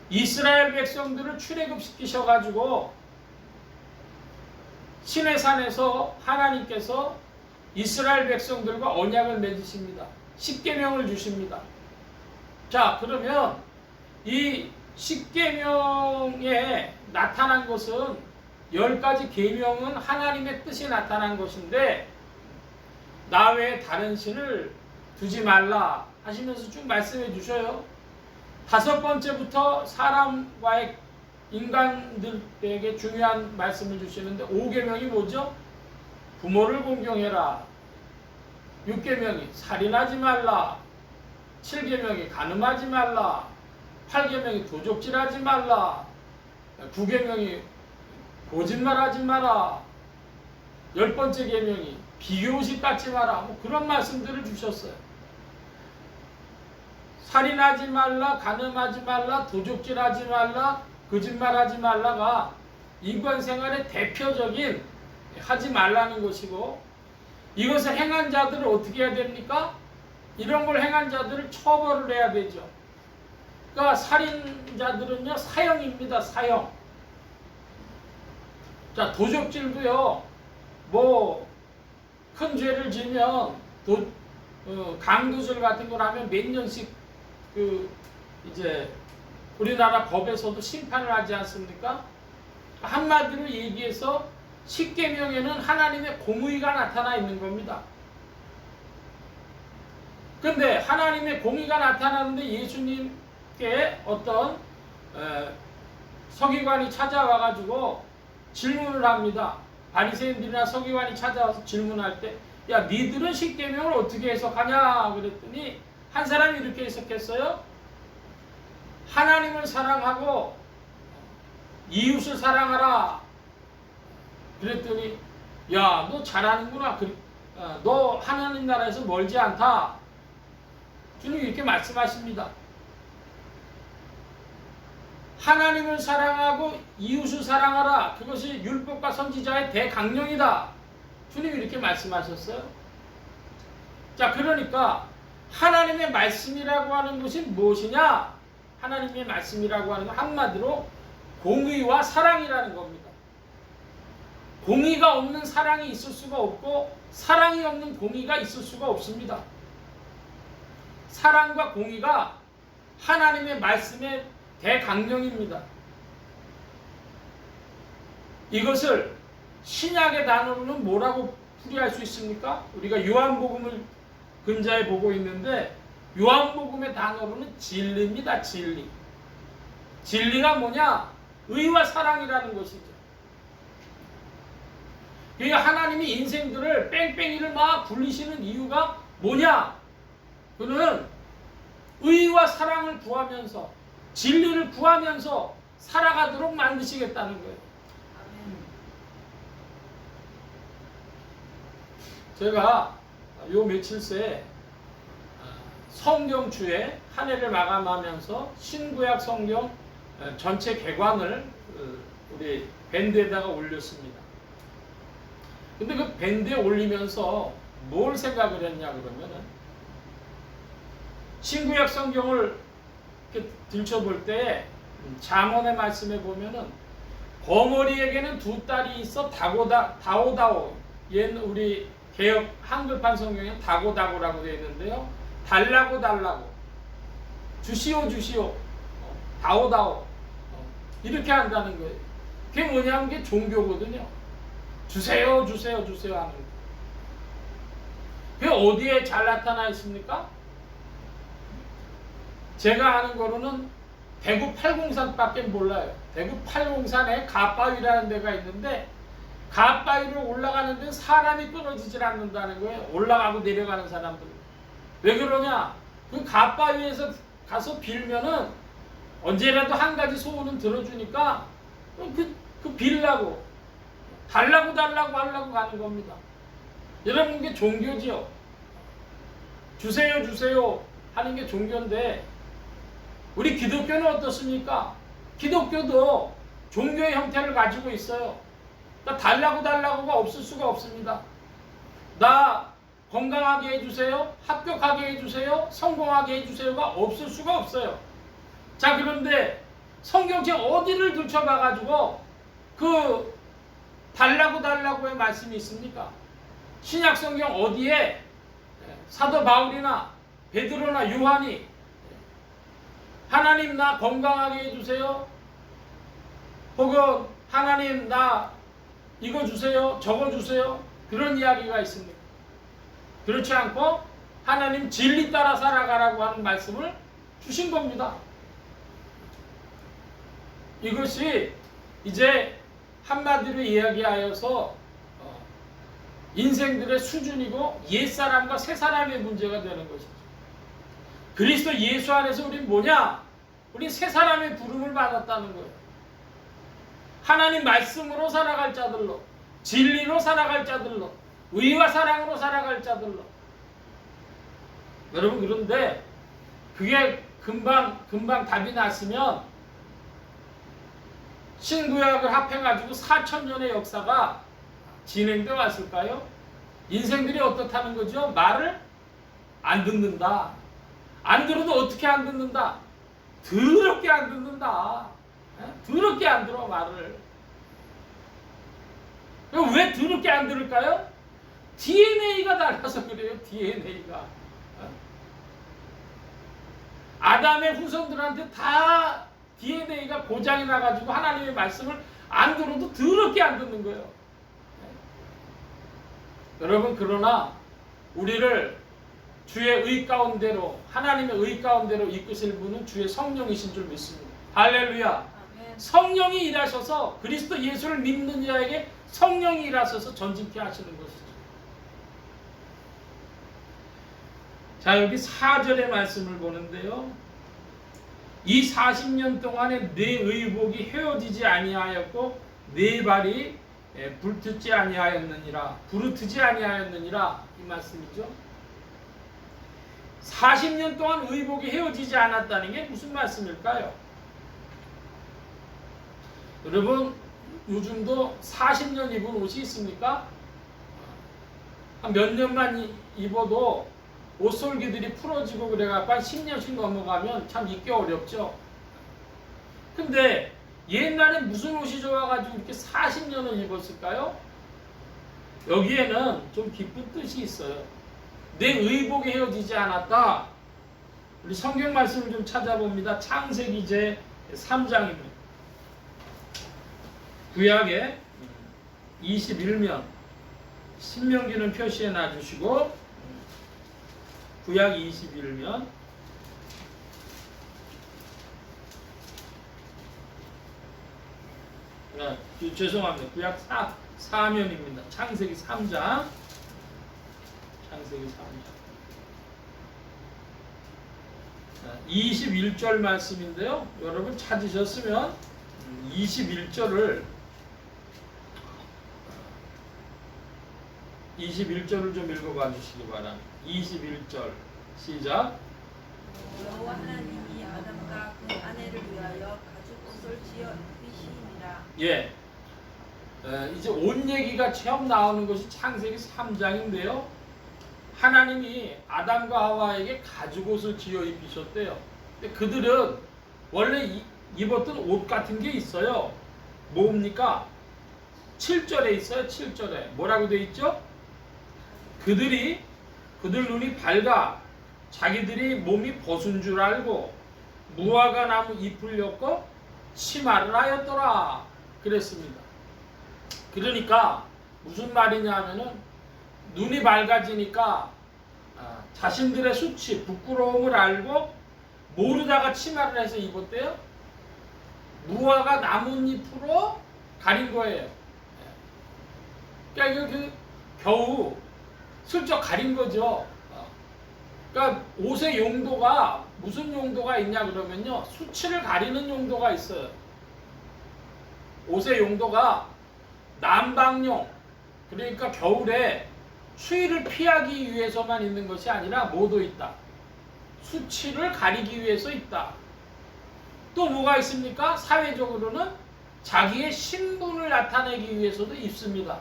이스라엘 백성들을 출애굽시키셔가지고 시내산에서 하나님께서 이스라엘 백성들과 언약을 맺으십니다. 십계명을 주십니다. 자, 그러면 이 십계명에 나타난 것은 10가지 계명은 하나님의 뜻이 나타난 것인데, 나 외에 다른 신을 두지 말라 하시면서 쭉 말씀해 주셔요. 5번째부터 사람과의 인간들에게 중요한 말씀을 주시는데, 5계명이 뭐죠? 부모를 공경해라. 6계명이 살인하지 말라. 7계명이 간음하지 말라. 8계명이 도적질하지 말라. 9계명이 거짓말하지 마라. 10번째 계명이 비교의식 갖지 마라. 뭐 그런 말씀들을 주셨어요. 살인하지 말라, 간음하지 말라, 도적질하지 말라, 거짓말하지 말라가 인간 생활의 대표적인 하지 말라는 것이고, 이것을 행한 자들을 어떻게 해야 됩니까? 이런 걸 행한 자들을 처벌을 해야 되죠. 그러니까 살인자들은요, 사형입니다. 사형. 자, 도적질도요, 뭐 큰 죄를 지면 강도질 같은 걸 하면 몇 년씩 이제 우리나라 법에서도 심판을 하지 않습니까? 한마디로 얘기해서 십계명에는 하나님의 공의가 나타나 있는 겁니다. 근데 하나님의 공의가 나타나는데 예수님께 어떤 서기관이 찾아와가지고 질문을 합니다. 바리새인들이나 서기관이 찾아와서 질문할 때, 야, 니들은 십계명을 어떻게 해석하냐 그랬더니 한 사람이 이렇게 해석했어요. 하나님을 사랑하고 이웃을 사랑하라. 그랬더니, 야, 너 잘하는구나. 너 하나님 나라에서 멀지 않다. 주님 이렇게 말씀하십니다. 하나님을 사랑하고 이웃을 사랑하라. 그것이 율법과 선지자의 대강령이다. 주님이 이렇게 말씀하셨어요. 자, 그러니까 하나님의 말씀이라고 하는 것이 무엇이냐? 하나님의 말씀이라고 하는 건 한마디로 공의와 사랑이라는 겁니다. 공의가 없는 사랑이 있을 수가 없고, 사랑이 없는 공의가 있을 수가 없습니다. 사랑과 공의가 하나님의 말씀의 대강령입니다. 이것을 신약의 단어로는 뭐라고 풀이할 수 있습니까? 우리가 요한복음을 근자에 보고 있는데 요한복음의 단어로는 진리입니다. 진리. 진리가 뭐냐? 의와 사랑이라는 것이죠. 그러니까 하나님이 인생들을 뺑뺑이를 막 굴리시는 이유가 뭐냐? 그는 의와 사랑을 구하면서 진리를 구하면서 살아가도록 만드시겠다는 거예요. 제가 요 며칠 새 성경주에 한 해를 마감하면서 신구약 성경 전체 개관을 우리 밴드에다가 올렸습니다. 근데 그 밴드에 올리면서 뭘 생각을 했냐 그러면은 신구약 성경을 이렇게 들춰볼 때 잠언의 말씀에 보면은 거머리에게는 두 딸이 있어 다오다오. 얘는 우리 개역 한글판 성경에는 다고다고라고 되어 있는데요. 달라고 주시오 다오다오 이렇게 한다는 거예요. 그게 뭐냐면 그게 종교거든요. 주세요 하는 거. 그게 어디에 잘 나타나 있습니까? 제가 아는 거로는 대구 팔공산밖에 몰라요. 대구 팔공산에 갓바위라는 데가 있는데 갓바위로 올라가는 데는 사람이 끊어지질 않는다는 거예요. 올라가고 내려가는 사람들. 왜 그러냐? 그 갓바위에서 가서 빌면은 언제라도 한 가지 소원은 들어주니까 그 빌라고 달라고 하려고 가는 겁니다. 여러분 그게 종교지요. 주세요 하는 게 종교인데 우리 기독교는 어떻습니까? 기독교도 종교의 형태를 가지고 있어요. 그러니까 달라고가 없을 수가 없습니다. 나 건강하게 해주세요. 합격하게 해주세요. 성공하게 해주세요가 없을 수가 없어요. 자, 그런데 성경책 어디를 들춰봐가지고 그 달라고의 말씀이 있습니까? 신약 성경 어디에 사도 바울이나 베드로나 요한이 하나님 나 건강하게 해주세요. 혹은 하나님 나 이거 주세요. 저거 주세요. 그런 이야기가 있습니다. 그렇지 않고 하나님 진리 따라 살아가라고 하는 말씀을 주신 겁니다. 이것이 이제 한마디로 이야기하여서 인생들의 수준이고 옛사람과 새사람의 문제가 되는 것이죠. 그리스도 예수 안에서 우린 뭐냐? 우린 새사람의 부름을 받았다는 거예요. 하나님 말씀으로 살아갈 자들로, 진리로 살아갈 자들로, 의와 사랑으로 살아갈 자들로. 여러분 그런데 그게 금방 답이 났으면 신구약을 합해가지고 4000년의 역사가 진행되어 왔을까요? 인생들이 어떻다는 거죠? 말을 안 듣는다. 안 들어도 어떻게 안 듣는다? 더럽게 안 듣는다. 더럽게 안 들어 말을. 왜 더럽게 안 들을까요? DNA가 달라서 그래요. DNA가. 아담의 후손들한테 다 DNA가 고장이 나가지고 하나님의 말씀을 안 들어도 더럽게 안 듣는 거예요. 여러분 그러나 우리를 주의 의 가운데로 하나님의 의 가운데로 이끄실 분은 주의 성령이신 줄 믿습니다. 할렐루야. 아멘. 성령이 일하셔서 그리스도 예수를 믿는 자에게 성령이 일하셔서 전진케 하시는 것이죠. 자, 여기 4절의 말씀을 보는데요. 이 40년 동안에 내 의복이 헤어지지 아니하였고 내 발이 부르트지 아니하였느니라. 이 말씀이죠. 40년 동안 의복이 헤어지지 않았다는 게 무슨 말씀일까요? 여러분 요즘도 40년 입은 옷이 있습니까? 한 몇 년만 입어도 옷솔기들이 풀어지고 그래갖고 한 10년씩 넘어가면 참 입기 어렵죠. 근데 옛날에 무슨 옷이 좋아가지고 이렇게 40년을 입었을까요? 여기에는 좀 깊은 뜻이 있어요. 내 의복이 헤어지지 않았다. 우리 성경 말씀을 좀 찾아봅니다. 창세기 제 3장입니다. 구약의 21면 신명기는 표시해 놔주시고 구약 21면 죄송합니다. 구약 사면입니다. 창세기 3장. 창세기 3장. 21절 말씀인데요. 여러분 찾으셨으면 21절을 좀 읽어봐 주시기 바랍니다. 21절 시작. 여호와 하나님이 아담과 그 아내를 위하여 가죽 옷을 지어 입히시니라. 예. 이제 옷 얘기가 처음 나오는 것이 창세기 3장인데요. 하나님이 아담과 하와에게 가죽옷을 지어 입히셨대요. 근데 그들은 원래 입었던 옷 같은 게 있어요. 뭡니까? 7절에 있어요. 7절에 뭐라고 돼 있죠? 그들 눈이 밝아 자기들이 몸이 벗은 줄 알고 무화과 나무 잎을 엮어 치마를 하였더라 그랬습니다. 그러니까 무슨 말이냐 하면은 눈이 밝아지니까 자신들의 수치, 부끄러움을 알고 모르다가 치마를 해서 입었대요. 무화과 나뭇잎으로 가린 거예요. 그러니까 이거 겨우 슬쩍 가린 거죠. 그러니까 옷의 용도가 무슨 용도가 있냐 그러면요. 수치를 가리는 용도가 있어요. 옷의 용도가 난방용, 그러니까 겨울에 추위를 피하기 위해서만 있는 것이 아니라 뭐도 있다. 수치를 가리기 위해서 있다. 또 뭐가 있습니까? 사회적으로는 자기의 신분을 나타내기 위해서도 입습니다.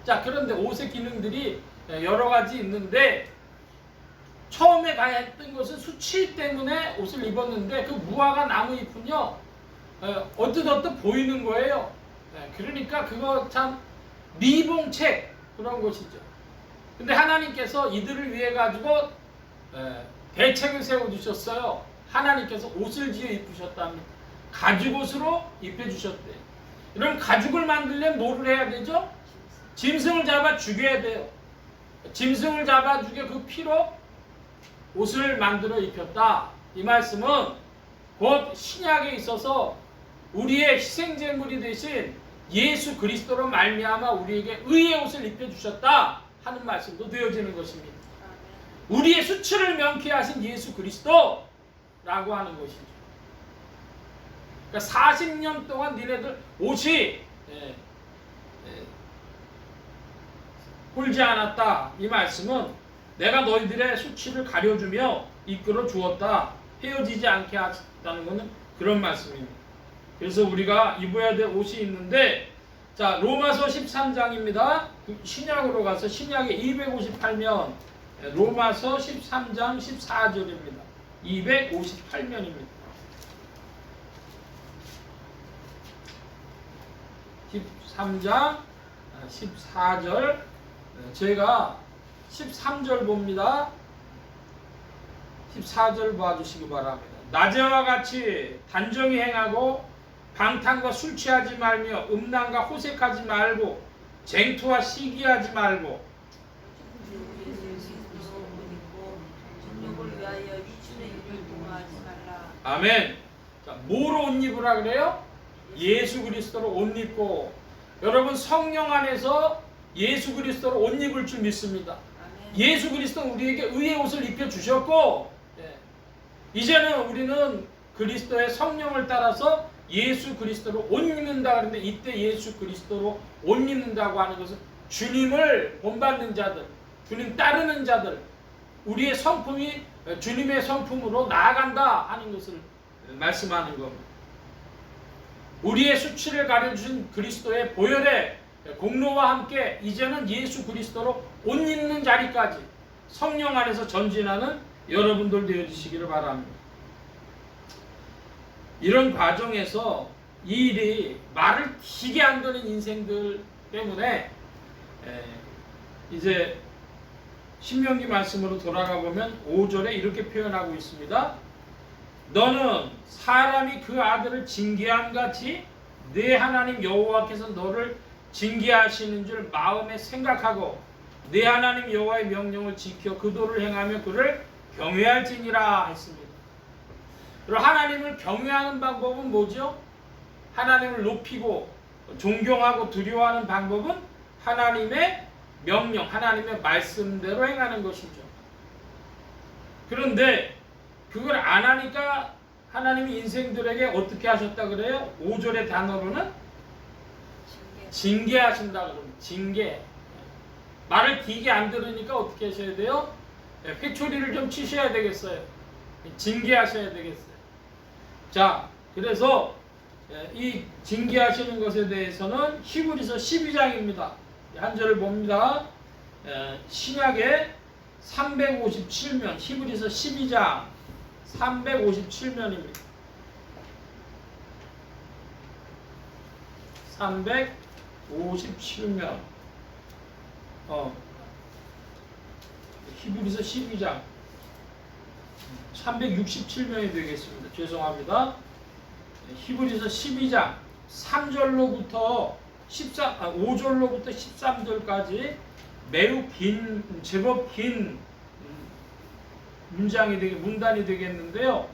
자, 그런데 옷의 기능들이 여러 가지 있는데 처음에 가야 했던 것은 수치 때문에 옷을 입었는데 그 무화과 나무 잎은요 어뜻어뜻 보이는 거예요. 그러니까 그거 참 미봉책 그런 것이죠. 근데 하나님께서 이들을 위해 가지고 대책을 세워주셨어요. 하나님께서 옷을 지어 입으셨답니다. 가죽옷으로 입혀주셨대요. 이런 가죽을 만들려면 뭐를 해야 되죠? 짐승을 잡아 죽여야 돼요. 짐승을 잡아 죽여 그 피로 옷을 만들어 입혔다. 이 말씀은 곧 신약에 있어서 우리의 희생제물이 되신 예수 그리스도로 말미암아 우리에게 의의 옷을 입혀주셨다 하는 말씀도 되어지는 것입니다. 우리의 수치를 명쾌하신 예수 그리스도라고 하는 것이죠. 그러니까 40년 동안 니네들 옷이 홀지 않았다. 이 말씀은 내가 너희들의 수치를 가려주며 이끌어 주었다. 헤어지지 않게 하셨다는 것은 그런 말씀입니다. 그래서 우리가 입어야 될 옷이 있는데, 자, 로마서 13장입니다. 신약으로 가서 신약의 258면 로마서 13장 14절입니다. 258면입니다. 13장 14절. 제가 13절 봅니다. 14절 봐주시기 바랍니다. 낮에와 같이 단정히 행하고 방탕과 술 취하지 말며 음란과 호색하지 말고 쟁투와 시기하지 말고 정욕을 위하여 육신의 일을 동하지 말라. 아멘. 자, 뭐로 옷 입으라 그래요? 예수 그리스도로 옷 입고, 여러분 성령 안에서 예수 그리스도로 옷 입을 줄 믿습니다. 아멘. 예수 그리스도는 우리에게 의의 옷을 입혀 주셨고, 이제는 우리는 그리스도의 성령을 따라서 예수 그리스도로 옷 입는다 그러는데, 이때 예수 그리스도로 옷 입는다고 하는 것은 주님을 본받는 자들, 주님 따르는 자들, 우리의 성품이 주님의 성품으로 나아간다 하는 것을 말씀하는 겁니다. 우리의 수치를 가려주신 그리스도의 보혈의 공로와 함께 이제는 예수 그리스도로 옷 입는 자리까지 성령 안에서 전진하는 여러분들 되어주시기를 바랍니다. 이런 과정에서 이 일이 말을 기게 안 되는 인생들 때문에 이제 신명기 말씀으로 돌아가 보면 5절에 이렇게 표현하고 있습니다. 너는 사람이 그 아들을 징계함 같이 네 하나님 여호와께서 너를 징계하시는 줄 마음에 생각하고 네 하나님 여호와의 명령을 지켜 그 도를 행하며 그를 경외할지니라 했습니다. 그리고 하나님을 경외하는 방법은 뭐죠? 하나님을 높이고 존경하고 두려워하는 방법은 하나님의 명령, 하나님의 말씀대로 행하는 것이죠. 그런데 그걸 안 하니까 하나님이 인생들에게 어떻게 하셨다 그래요? 5절의 단어로는 징계하신다 그럽니다. 징계. 말을 길게 안 들으니까 어떻게 하셔야 돼요? 회초리를 좀 치셔야 되겠어요. 징계하셔야 되겠어요. 자, 그래서 이 징계하시는 것에 대해서는 히브리서 12장입니다. 한 절을 봅니다. 신약의 357면, 히브리서 12장 357면입니다. 357면. 히브리서 12장 367면이 되겠습니다. 죄송합니다. 히브리서 12장 3절로부터 5절로부터 13절까지 매우 긴, 제법 긴 문단이 되겠는데요.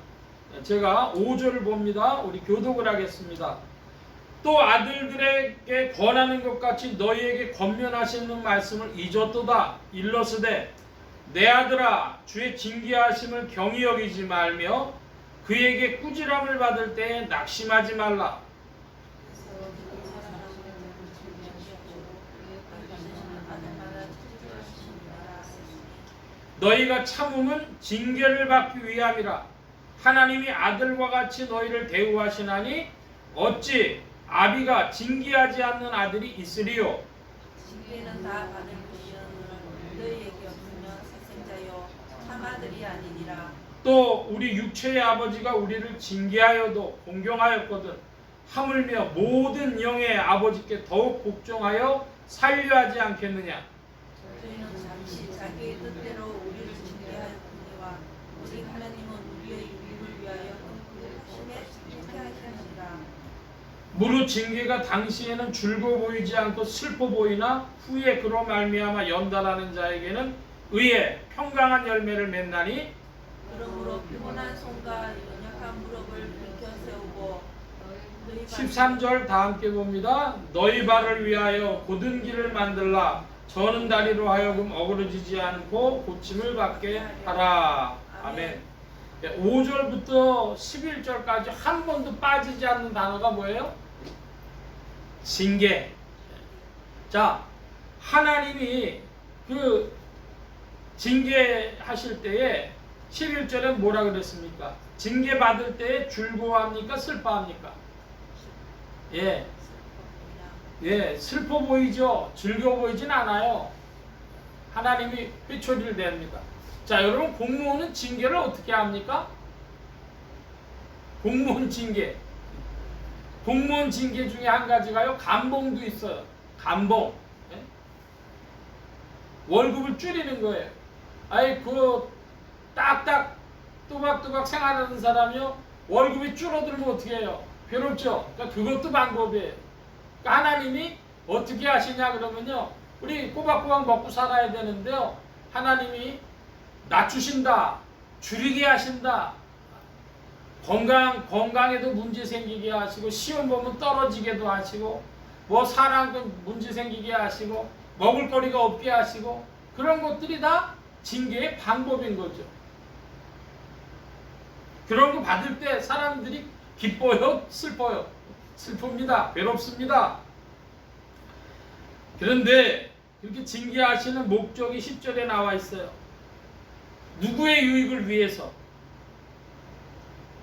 제가 5절을 봅니다. 우리 교독을 하겠습니다. 또 아들들에게 권하는 것 같이 너희에게 권면하시는 말씀을 잊었도다. 일러스되 내 아들아 주의 징계하심을 경히 여기지 말며 그에게 꾸지람을 받을 때에 낙심하지 말라. 너희가 참음은 징계를 받기 위함이라. 하나님이 아들과 같이 너희를 대우하시나니 어찌 아비가 징계하지 않는 아들이 있으리요. 징계는 다 받을 것이요 너희에게 없으면 사생자요 참 아들이 아니니라. 또 우리 육체의 아버지가 우리를 징계하여도 공경하였거든 하물며 모든 영의 아버지께 더욱 복종하여 살려하지 않겠느냐. 저희는 잠시 자기의 뜻대로 우리를 징계하였거니와 오직 하나님은 우리의 유익을 위하여 하심에 참게 하시느니라. 무릇 징계가 당시에는 즐거워 보이지 않고 슬퍼 보이나 후에 그로 말미암아 연달하는 자에게는 의의 평강한 열매를 맺나니. 그러므로 피곤한 손과 연약한 무릎을 일으켜 세우고 13절 다 함께 봅니다. 너희 발을 위하여 곧은 길을 만들라. 저는 다리로 하여금 어그러지지 않고 고침을 받게 하라. 아멘. 5절부터 11절까지 한 번도 빠지지 않는 단어가 뭐예요? 징계. 자, 하나님이 그 징계하실 때에 11절에 뭐라 그랬습니까? 징계 받을 때에 즐거워합니까? 슬퍼합니까? 슬퍼 보이죠? 즐거워 보이진 않아요. 하나님이 회초리를 댑니다. 자, 여러분, 공무원은 징계를 어떻게 합니까? 공무원 징계. 공무원 징계 중에 한 가지가요, 감봉도 있어요. 감봉. 월급을 줄이는 거예요. 아예 딱딱 또박또박 생활하는 사람이요, 월급이 줄어들면 어떻게 해요? 괴롭죠. 그러니까 그것도 방법이에요. 그러니까 하나님이 어떻게 하시냐 그러면요, 우리 꼬박꼬박 먹고 살아야 되는데요, 하나님이 낮추신다, 줄이게 하신다, 건강에도 문제 생기게 하시고, 시험 보면 떨어지게도 하시고, 뭐 사람 문제 생기게 하시고, 먹을 거리가 없게 하시고, 그런 것들이 다 징계의 방법인 거죠. 그런 거 받을 때 사람들이 기뻐요? 슬퍼요? 슬픕니다. 괴롭습니다. 그런데 이렇게 징계하시는 목적이 10절에 나와 있어요. 누구의 유익을 위해서?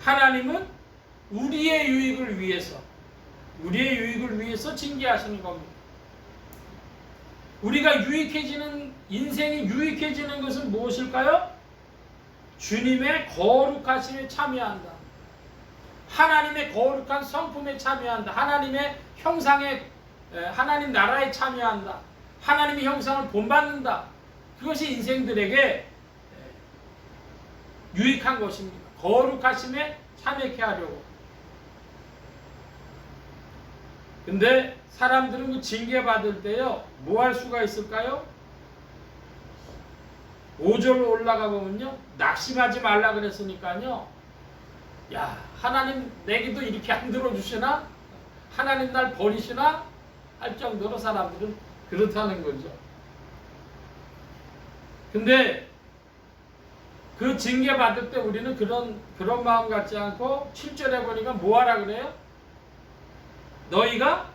하나님은 우리의 유익을 위해서, 우리의 유익을 위해서 징계하시는 겁니다. 우리가 유익해지는, 인생이 유익해지는 것은 무엇일까요? 주님의 거룩하심에 참여한다. 하나님의 거룩한 성품에 참여한다. 하나님의 형상에, 하나님 나라에 참여한다. 하나님의 형상을 본받는다. 그것이 인생들에게 유익한 것입니다. 거룩하심에 참여케 하려고. 근데 사람들은 그 징계받을 때요, 뭐 할 수가 있을까요? 5절로 올라가 보면요, 낙심하지 말라 그랬으니까요, 야, 하나님 내게도 이렇게 안 들어주시나? 하나님 날 버리시나 할 정도로 사람들은 그렇다는 거죠. 근데 그 징계 받을 때 우리는 그런 마음 갖지 않고 7절에 보니까 뭐 하라 그래요? 너희가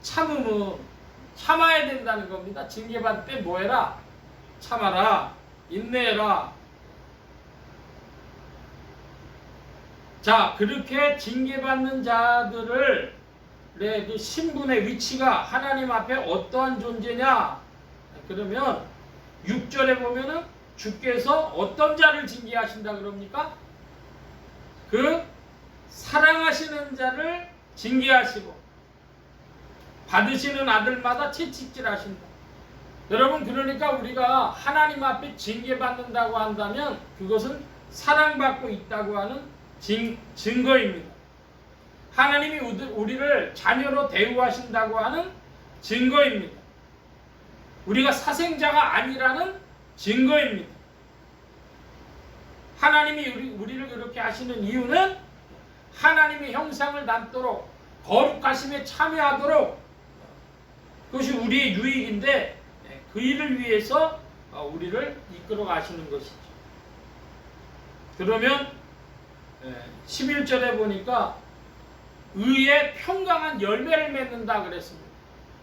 참아야 된다는 겁니다. 징계 받을 때 뭐 해라? 참아라. 인내해라. 자, 그렇게 징계받는 자들을 그 신분의 위치가 하나님 앞에 어떠한 존재냐? 그러면 6절에 보면은 주께서 어떤 자를 징계하신다 그럽니까? 그 사랑하시는 자를 징계하시고 받으시는 아들마다 채찍질하신다. 여러분, 그러니까 우리가 하나님 앞에 징계받는다고 한다면 그것은 사랑받고 있다고 하는 증거입니다. 하나님이 우리를 자녀로 대우하신다고 하는 증거입니다. 우리가 사생자가 아니라는 증거입니다. 하나님이 우리를 그렇게 하시는 이유는 하나님의 형상을 담도록 거룩하심에 참여하도록 그것이 우리의 유익인데 그 일을 위해서 우리를 이끌어 가시는 것이죠. 그러면 11절에 보니까 의의 평강한 열매를 맺는다 그랬습니다.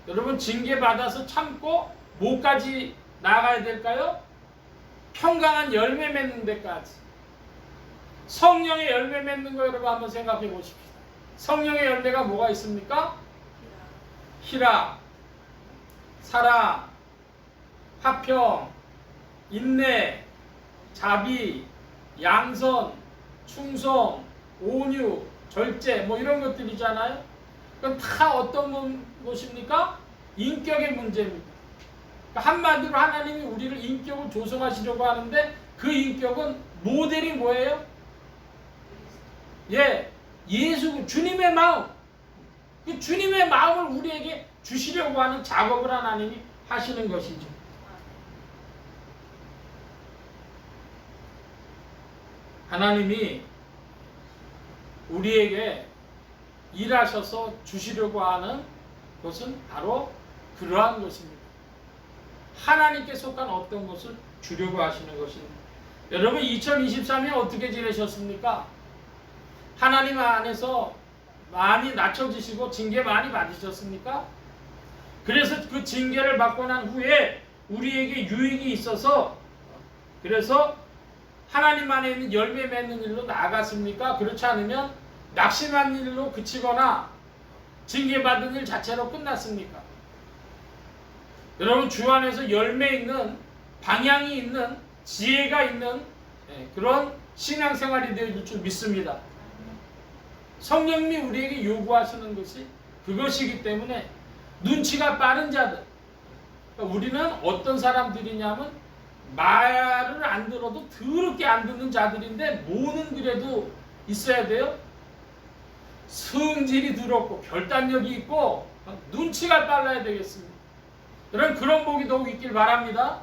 여러분, 징계받아서 참고 뭐까지 나아가야 될까요? 평강한 열매 맺는 데까지. 성령의 열매 맺는 거 여러분 한번 생각해 보십시오. 성령의 열매가 뭐가 있습니까? 희락, 사랑, 화평, 인내, 자비, 양선, 충성, 온유, 절제 뭐 이런 것들이잖아요. 그럼 다 어떤 것입니까? 인격의 문제입니다. 그러니까 한마디로 하나님이 우리를 인격을 조성하시려고 하는데 그 인격은 모델이 뭐예요? 예수, 주님의 마음. 그 주님의 마음을 우리에게 주시려고 하는 작업을 하나님이 하시는 것이죠. 하나님이 우리에게 일하셔서 주시려고 하는 것은 바로 그러한 것입니다. 하나님께 속한 어떤 것을 주려고 하시는 것입니다. 여러분, 2023년 어떻게 지내셨습니까? 하나님 안에서 많이 낮춰지시고 징계 많이 받으셨습니까? 그래서 그 징계를 받고 난 후에 우리에게 유익이 있어서 그래서 하나님 안에 있는 열매 맺는 일로 나아갔습니까? 그렇지 않으면 낙심한 일로 그치거나 징계받은 일 자체로 끝났습니까? 여러분, 주 안에서 열매 있는, 방향이 있는, 지혜가 있는 그런 신앙생활이 되어질 줄 믿습니다. 성령님이 우리에게 요구하시는 것이 그것이기 때문에 눈치가 빠른 자들, 그러니까 우리는 어떤 사람들이냐면 말을 안 들어도 더럽게 안 듣는 자들인데 뭐는 그래도 있어야 돼요. 성질이 더럽고 결단력이 있고 눈치가 빨라야 되겠습니다. 여러분, 그런 복이 더욱 있길 바랍니다.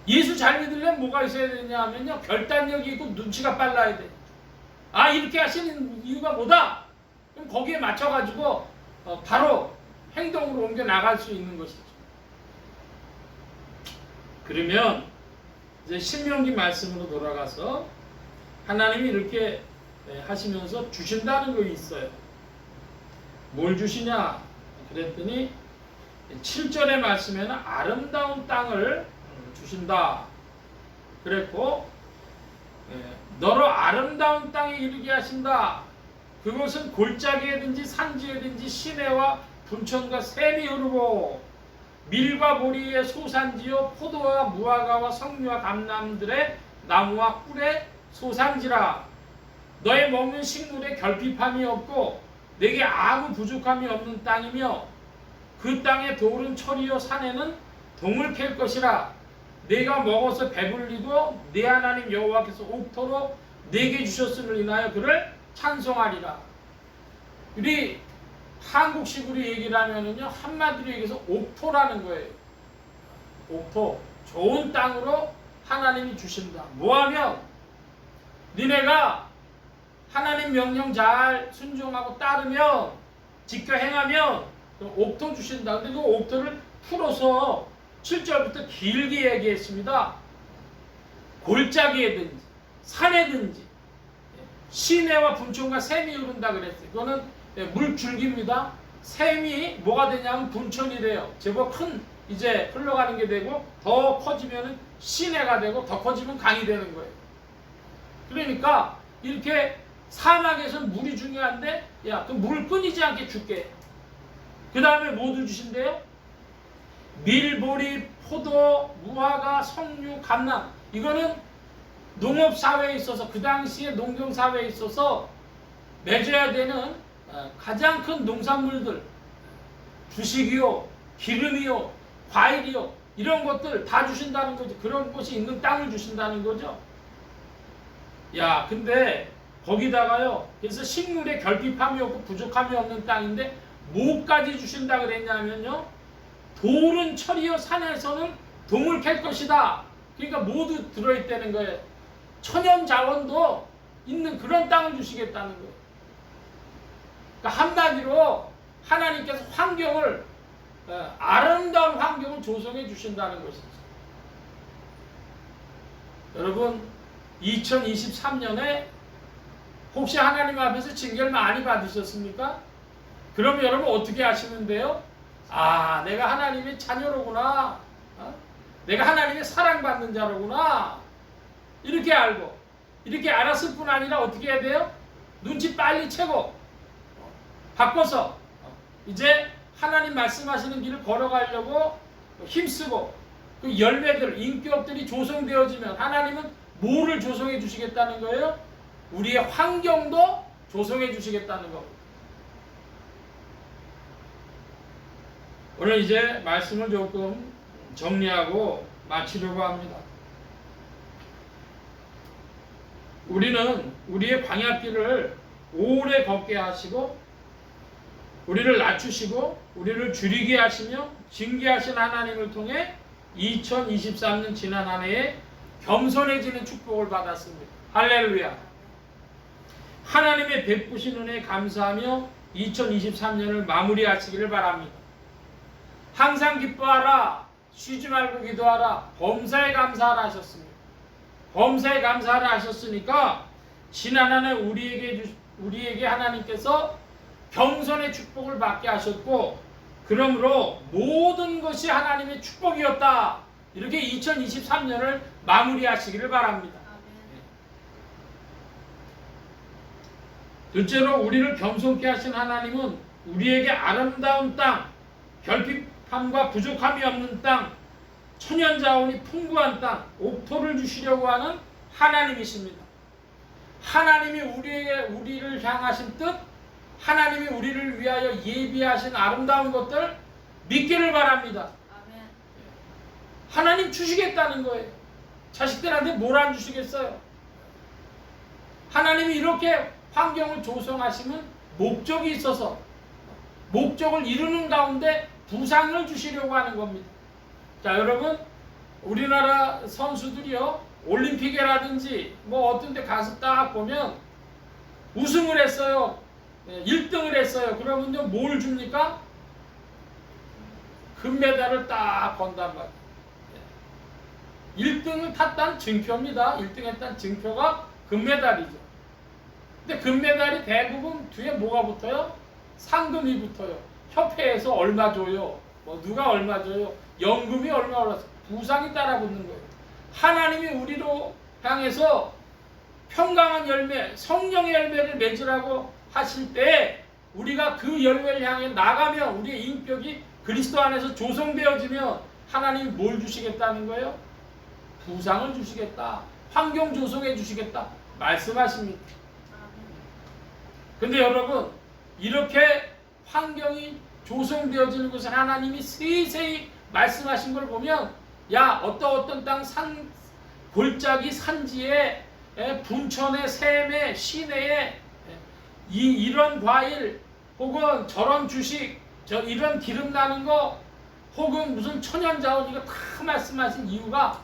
예수 잘 믿으려면 뭐가 있어야 되냐 하면요, 결단력이 있고 눈치가 빨라야 돼. 아, 이렇게 하시는 이유가 뭐다? 그럼 거기에 맞춰가지고 바로 행동으로 옮겨 나갈 수 있는 것이죠. 그러면 이제 신명기 말씀으로 돌아가서 하나님이 이렇게 하시면서 주신다는 거 있어요. 뭘 주시냐? 그랬더니 7절의 말씀에는 아름다운 땅을 주신다 그랬고, 너로 아름다운 땅에 이르게 하신다. 그것은 골짜기에든지 산지에든지 시내와 분천과 샘이 흐르고 밀과 보리의 소산지요 포도와 무화과와 석류와 감람들의 나무와 꿀의 소산지라. 너의 먹는 식물에 결핍함이 없고 내게 아무 부족함이 없는 땅이며 그 땅의 돌은 철이요 산에는 동을 캘 것이라. 내가 먹어서 배불리고 내 하나님 여호와께서 옥토로 내게 주셨음을 인하여 그를 찬송하리라. 우리 한국식으로 얘기를 하면은요, 한마디로 얘기해서 옥토라는 거예요. 옥토, 좋은 땅으로 하나님이 주신다. 뭐하면 니네가 하나님 명령 잘 순종하고 따르면 지켜 행하면 옥토 주신다. 근데 그 옥토를 풀어서 7절부터 길게 얘기했습니다. 골짜기에든지 산에든지 시내와 분천과 샘이 흐른다 그랬어요. 그거는 물줄기입니다. 샘이 뭐가 되냐면 분천이 돼요. 제법 큰 이제 흘러가는 게 되고 더 커지면 시내가 되고 더 커지면 강이 되는 거예요. 그러니까 이렇게 사막에서는 물이 중요한데 야, 그 물을 끊이지 않게 줄게. 그 다음에 뭐도 주신대요? 밀보리, 포도, 무화과, 석류, 감람. 이거는 농업사회에 있어서 그 당시에 농경사회에 있어서 맺어야 되는 가장 큰 농산물들, 주식이요, 기름이요, 과일이요, 이런 것들 다 주신다는 거죠. 그런 곳이 있는 땅을 주신다는 거죠. 야, 근데 거기다가요, 그래서 식물에 결핍함이 없고 부족함이 없는 땅인데 뭐까지 주신다 그랬냐면요, 돌은 철이요, 산에서는 동을 캘 것이다. 그러니까 모두 들어있다는 거예요. 천연 자원도 있는 그런 땅을 주시겠다는 거예요. 그러니까 한마디로 하나님께서 환경을 아름다운 환경을 조성해 주신다는 것이죠. 여러분 2023년에 혹시 하나님 앞에서 징계를 많이 받으셨습니까? 그럼 여러분 어떻게 하시면 돼요? 아, 내가 하나님의 자녀로구나. 내가 하나님의 사랑받는 자로구나. 이렇게 알고, 이렇게 알았을 뿐 아니라 어떻게 해야 돼요? 눈치 빨리 채고 바꿔서 이제 하나님 말씀하시는 길을 걸어가려고 힘쓰고 그 열매들, 인격들이 조성되어지면 하나님은 뭐를 조성해 주시겠다는 거예요? 우리의 환경도 조성해 주시겠다는 겁니다. 오늘 이제 말씀을 조금 정리하고 마치려고 합니다. 우리는 우리의 광야길을 오래 걷게 하시고 우리를 낮추시고 우리를 줄이게 하시며 징계하신 하나님을 통해 2023년 지난 한 해에 겸손해지는 축복을 받았습니다. 할렐루야. 하나님의 베푸신 은혜에 감사하며 2023년을 마무리하시기를 바랍니다. 항상 기뻐하라, 쉬지 말고 기도하라, 범사에 감사하라 하셨습니다. 범사에 감사하라 하셨으니까 지난 한 해 우리에게 하나님께서 겸손의 축복을 받게 하셨고, 그러므로 모든 것이 하나님의 축복이었다. 이렇게 2023년을 마무리하시기를 바랍니다. 둘째로 우리를 겸손케 하신 하나님은 우리에게 아름다운 땅, 결핍함과 부족함이 없는 땅, 천연자원이 풍부한 땅, 옥토를 주시려고 하는 하나님이십니다. 하나님이 우리를 향하신 뜻, 하나님이 우리를 위하여 예비하신 아름다운 것들 믿기를 바랍니다. 아멘. 하나님 주시겠다는 거예요. 자식들한테 뭘 안 주시겠어요? 하나님이 이렇게 환경을 조성하시면 목적이 있어서 목적을 이루는 가운데 부상을 주시려고 하는 겁니다. 자, 여러분, 우리나라 선수들이요, 올림픽이라든지 뭐 어떤 데 가서 딱 보면 우승을 했어요. 1등을 했어요. 그러면요, 뭘 줍니까? 금메달을 딱 건단 말이에요. 1등을 탔다는 증표입니다. 1등 했다는 증표가 금메달이죠. 근데 금메달이 대부분 뒤에 뭐가 붙어요? 상금이 붙어요. 협회에서 얼마 줘요? 뭐 누가 얼마 줘요? 연금이 얼마 올라서 부상이 따라 붙는 거예요. 하나님이 우리로 향해서 평강한 열매, 성령의 열매를 맺으라고 하실 때 우리가 그 열매를 향해 나가면 우리의 인격이 그리스도 안에서 조성되어지면 하나님이 뭘 주시겠다는 거예요? 부상을 주시겠다. 환경 조성해 주시겠다. 말씀하십니다. 근데 여러분, 이렇게 환경이 조성되어지는 것을 하나님이 세세히 말씀하신 걸 보면, 야, 어떤 땅 골짜기 산지에 분천에 샘에 시내에 이런 과일 혹은 저런 주식, 이런 기름 나는 거 혹은 무슨 천연자원, 이거 다 말씀하신 이유가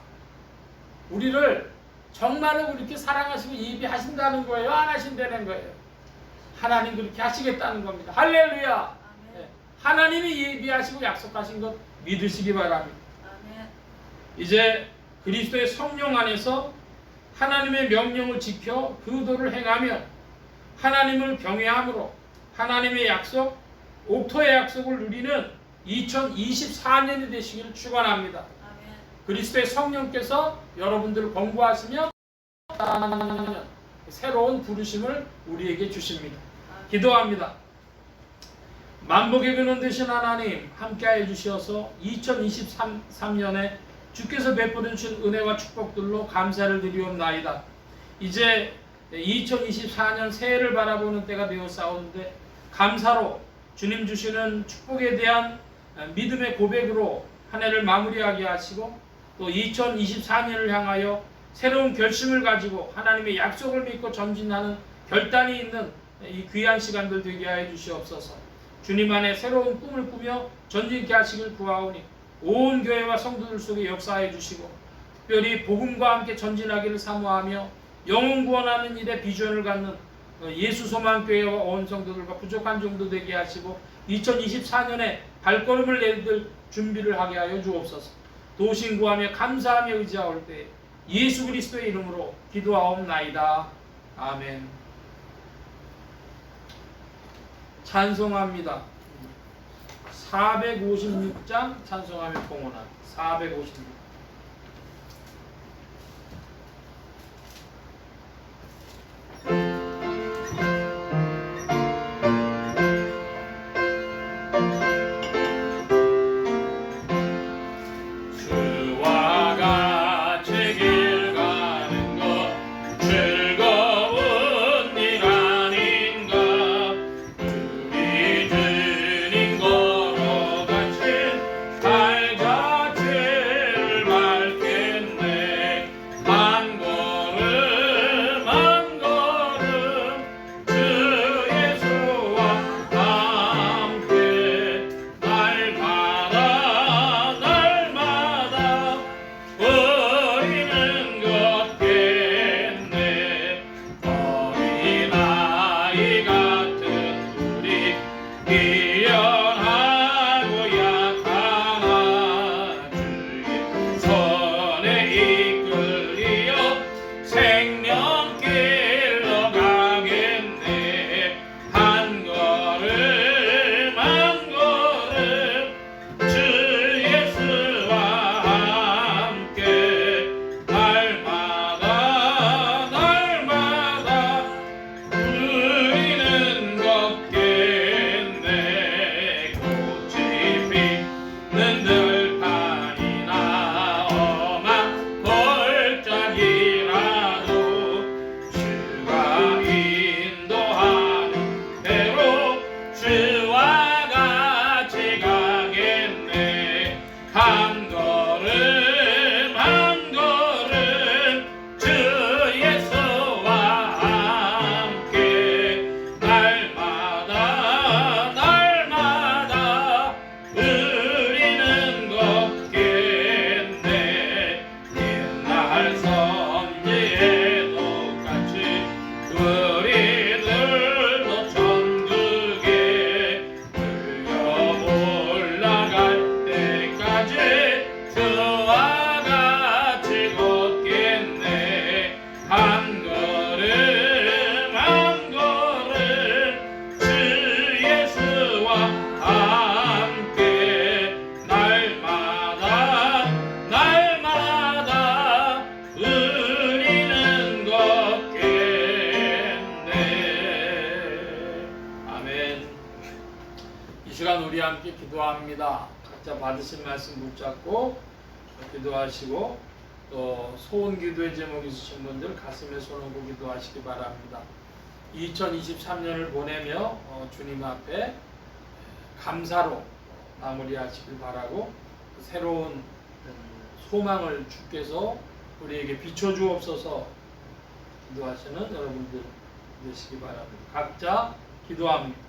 우리를 정말로 그렇게 사랑하시고 예비하신다는 거예요? 안 하신다는 거예요? 하나님 그렇게 하시겠다는 겁니다. 할렐루야. 아멘. 네. 하나님이 예비하시고 약속하신 것 믿으시기 바랍니다. 아멘. 이제 그리스도의 성령 안에서 하나님의 명령을 지켜 그 도를 행하며 하나님을 경외함으로 하나님의 약속, 옥토의 약속을 누리는 2024년이 되시기를 축원합니다. 아멘. 그리스도의 성령께서 여러분들을 권고하시며 새로운 부르심을 우리에게 주십니다. 기도합니다. 만복의 근원 되신 하나님 함께하여 주셔서 2023년에 주께서 베풀어 주신 은혜와 축복들로 감사를 드리옵나이다. 이제 2024년 새해를 바라보는 때가 되었사오는데 감사로 주님 주시는 축복에 대한 믿음의 고백으로 한 해를 마무리하게 하시고 또 2024년을 향하여 새로운 결심을 가지고 하나님의 약속을 믿고 전진하는 결단이 있는 이 귀한 시간들 되게 하여 주시옵소서. 주님 안에 새로운 꿈을 꾸며 전진케 하시길 구하오니 온 교회와 성도들 속에 역사해 주시고 특별히 복음과 함께 전진하기를 사모하며 영혼 구원하는 일에 비전을 갖는 예수 소망 교회와 온 성도들과 부족한 종도 되게 하시고 2024년에 발걸음을 내들 준비를 하게 하여 주옵소서. 도우심 구하며 감사하며 의지하올 때 예수 그리스도의 이름으로 기도하옵나이다. 아멘. 찬송합니다. 456장 찬송하며 봉헌합니다. 456. 함께 기도합니다. 각자 받으신 말씀 붙잡고 기도하시고 또 소원 기도의 제목 있으신 분들 가슴에 손 얹고 기도하시기 바랍니다. 2023년을 보내며 주님 앞에 감사로 마무리하시길 바라고 새로운 소망을 주께서 우리에게 비춰주옵소서 기도하시는 여러분들 되시기 바랍니다. 각자 기도합니다.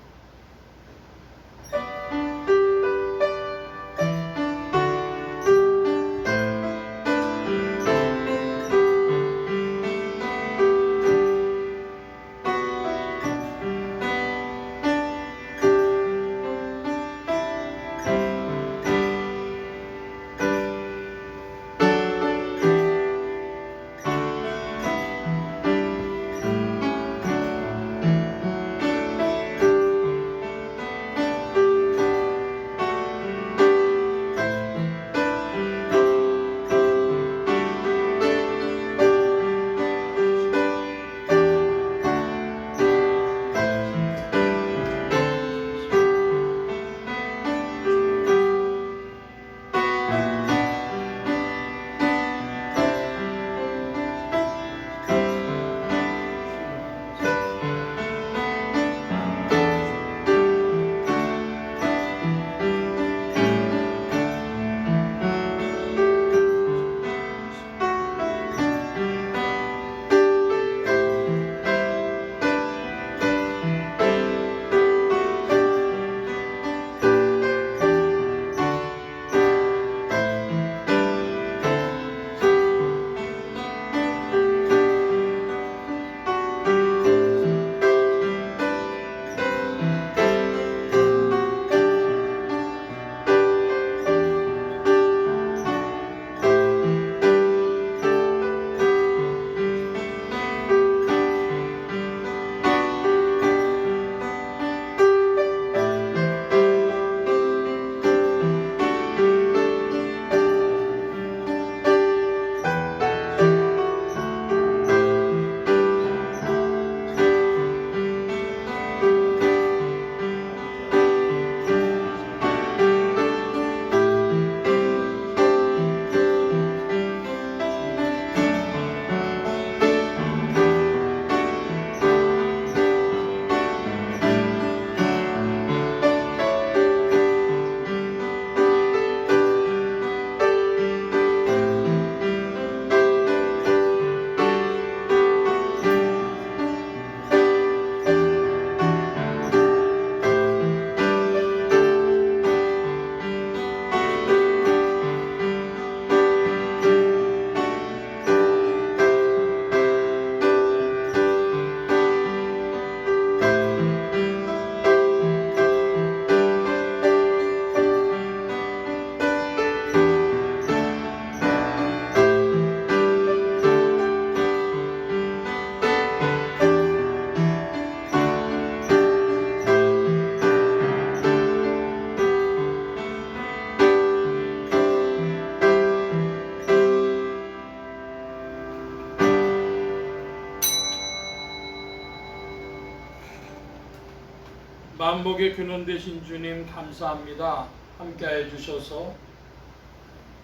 만복의 근원 되신 주님 감사합니다. 함께해 주셔서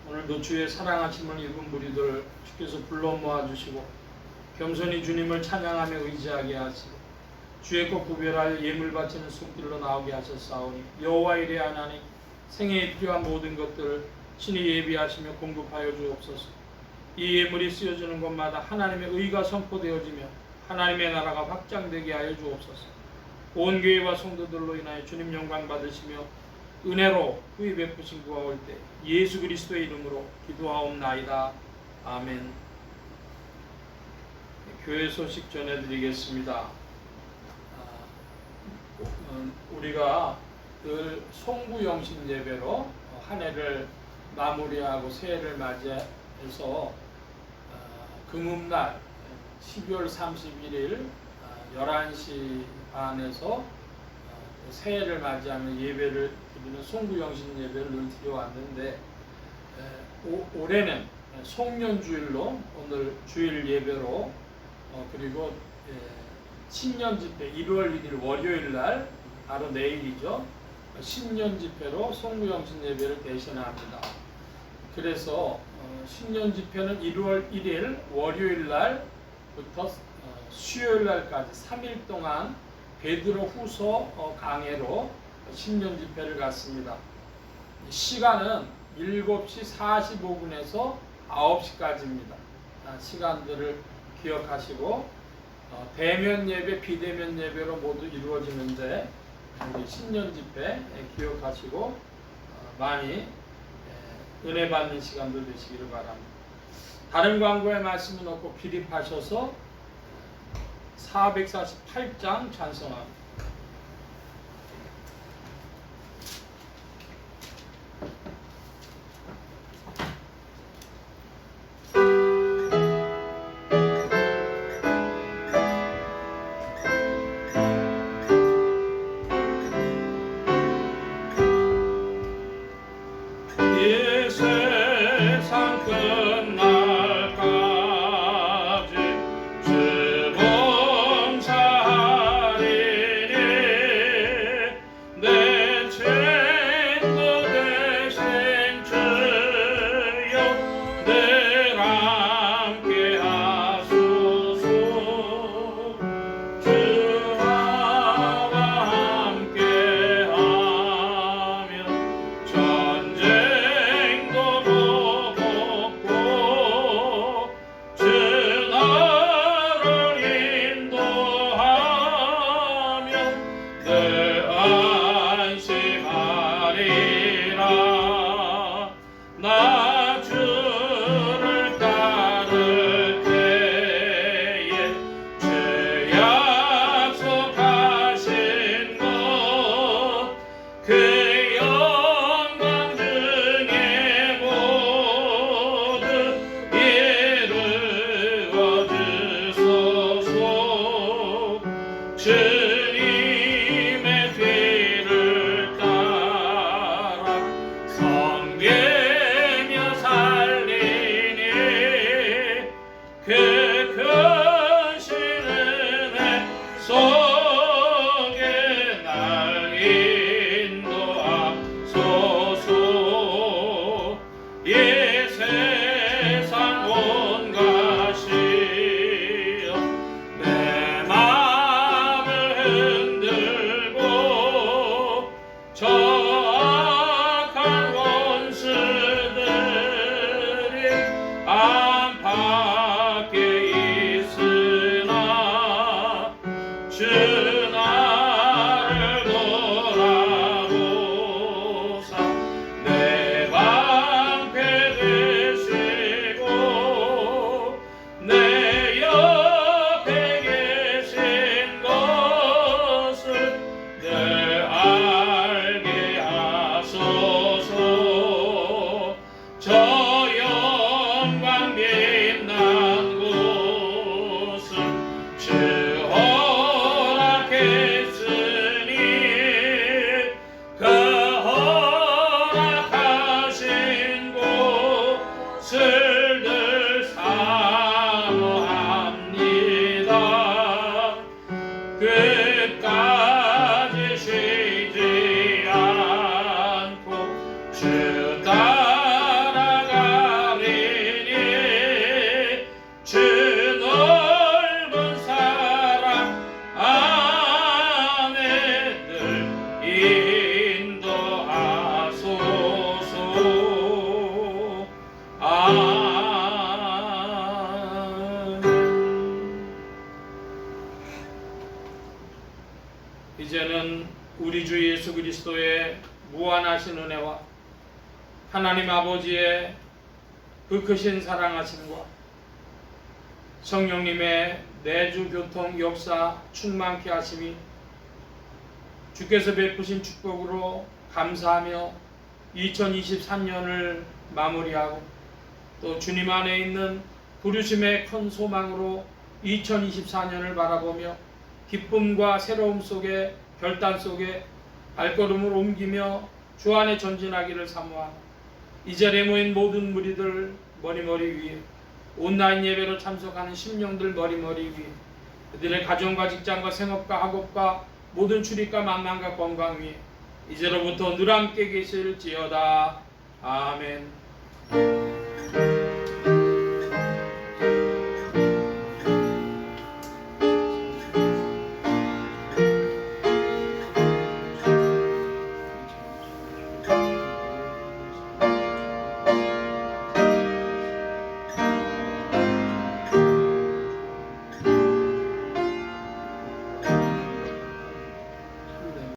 오늘도 주의 사랑하심을 입은 무리들 주께서 불러 모아주시고 겸손히 주님을 찬양하며 의지하게 하시고 주의 것 구별하여 예물 바치는 손길로 나오게 하셨사오니 여호와 이레 하나님 생애에 필요한 모든 것들을 친히 예비하시며 공급하여 주옵소서. 이 예물이 쓰여지는 곳마다 하나님의 의가 선포되어지며 하나님의 나라가 확장되게 하여 주옵소서. 온 교회와 성도들로 인하여 주님 영광 받으시며 은혜로 후히 베푸신 구하 올 때 예수 그리스도의 이름으로 기도하옵나이다. 아멘. 교회 소식 전해드리겠습니다. 우리가 늘 송구영신 예배로 한 해를 마무리하고 새해를 맞이해서 금음날 12월 31일 11시 반에서 새해를 맞이하며 예배를 드리는 송구영신 예배를 늘 드려왔는데 올해는 송년주일로 오늘 주일 예배로 그리고 신년집회 1월 1일 월요일날 바로 내일이죠. 신년집회로 송구영신 예배를 대신합니다. 그래서 신년집회는 1월 1일 월요일날부터 수요일날까지 3일 동안 베드로 후서 강해로 신년집회를 갖습니다. 시간은 7시 45분에서 9시까지입니다. 시간들을 기억하시고 대면 예배, 비대면 예배로 모두 이루어지는데 우리 신년집회 기억하시고 많이 은혜 받는 시간들 되시기를 바랍니다. 다른 광고의 말씀은 없고 기립하셔서 448장 찬송합니다. 이 세상 끝날까지 주 봉사하리니 내 친구 되신 주여 늘 함께 하소서. 주와 함께 하며 전쟁도 무겁고 주 나를 인도하며 늘 안심하리라. 나 주를 따를 때에 주 약속하신 것 그 영광 중에 모두 이루어 주소서. 주님의 뒤를 따라 섬기며 살리니 그 크신 은혜 속에 날 인도하소서. 이 세상 온 것이여 내 마음을 흔들고 저 악한 원수들이 안팎에 이제는 우리 주 예수 그리스도의 무한하신 은혜와 하나님 아버지의 그 크신 사랑하심과 성령님의 내주 교통 역사 충만케 하심이 주께서 베푸신 축복으로 감사하며 2023년을 마무리하고 또 주님 안에 있는 부르심의 큰 소망으로 2024년을 바라보며 기쁨과 새로움 속에 결단 속에 발걸음을 옮기며 주 안에 전진하기를 사모하고 이 자리에 모인 모든 무리들 머리머리 위에 온라인 예배로 참석하는 심령들 머리머리 위에 그들의 가정과 직장과 생업과 학업과 모든 출입과 만남과 건강 위에 이제로부터 늘 함께 계실지어다. 아멘.